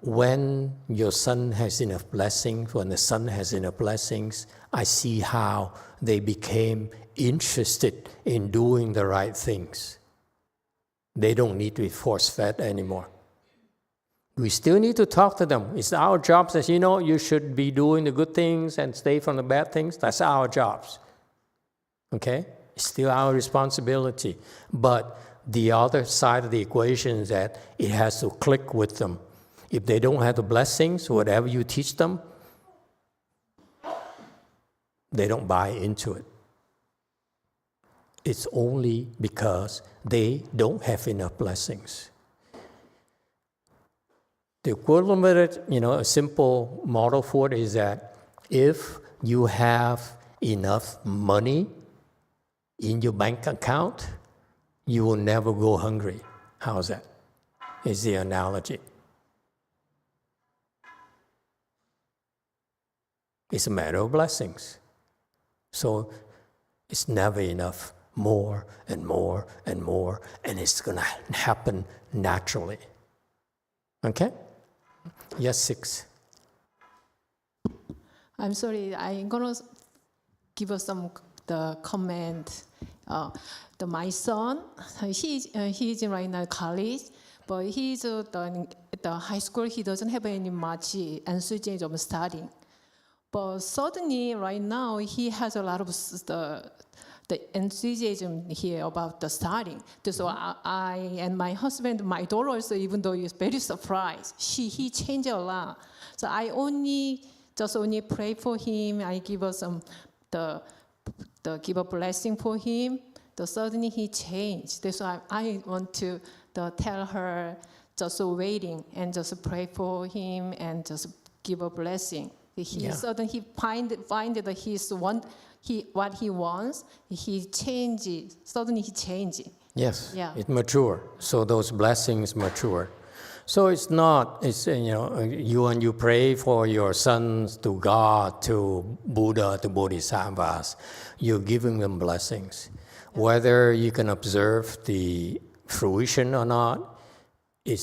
When your son has enough blessings, when the son has enough blessings, I see how they became interested in doing the right things. They don't need to be force-fed anymore. We still need to talk to them. It's our jobs as, you should be doing the good things and stay from the bad things. That's our jobs. Okay? It's still our responsibility. But the other side of the equation is that it has to click with them. If they don't have the blessings, whatever you teach them, they don't buy into it. It's only because they don't have enough blessings. The equivalent of it, a simple model for it is that if you have enough money in your bank account, you will never go hungry. How's that? Is the analogy. It's a matter of blessings. So it's never enough. More and more and more, and it's going to happen naturally. Okay? Yes, 6. I'm sorry, I'm going to give us the comment. My son, he's in right now college, but he's the high school. He doesn't have any much enthusiasm studying. But suddenly, right now, he has a lot of the enthusiasm here about the studying. So I and my husband, my daughter also, even though he's very surprised, he changed a lot. So I only pray for him. I give us give a blessing for him. Suddenly he changed. So I want to tell her just waiting and just pray for him and just give a blessing. Suddenly he find that what he wants, he changes. Suddenly he changes. Yes, Yeah. it mature. So those blessings mature. So it's not, when you pray for your sons to God, to Buddha, to Bodhisattvas, you're giving them blessings. Whether you can observe the fruition or not, it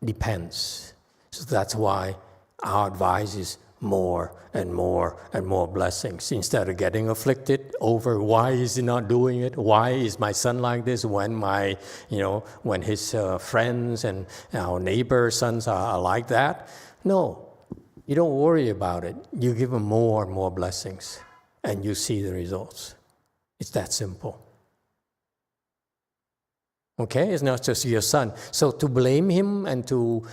depends. So that's why our advice is more and more and more blessings. Instead of getting afflicted over why is he not doing it, why is my son like this when when his friends and our neighbors' sons are like that. No, you don't worry about it. You give them more and more blessings and you see the results. It's that simple. Okay, it's not just your son. So to blame him and to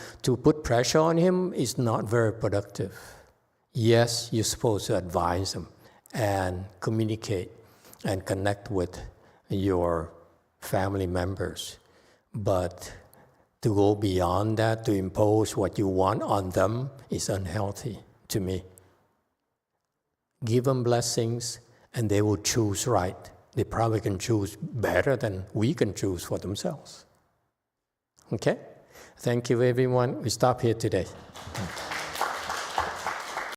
put pressure on him is not very productive. Yes, you're supposed to advise him and communicate and connect with your family members. But to go beyond that, to impose what you want on them is unhealthy to me. Give them blessings and they will choose right. They probably can choose better than we can choose for themselves. Okay? Thank you, everyone. We stop here today.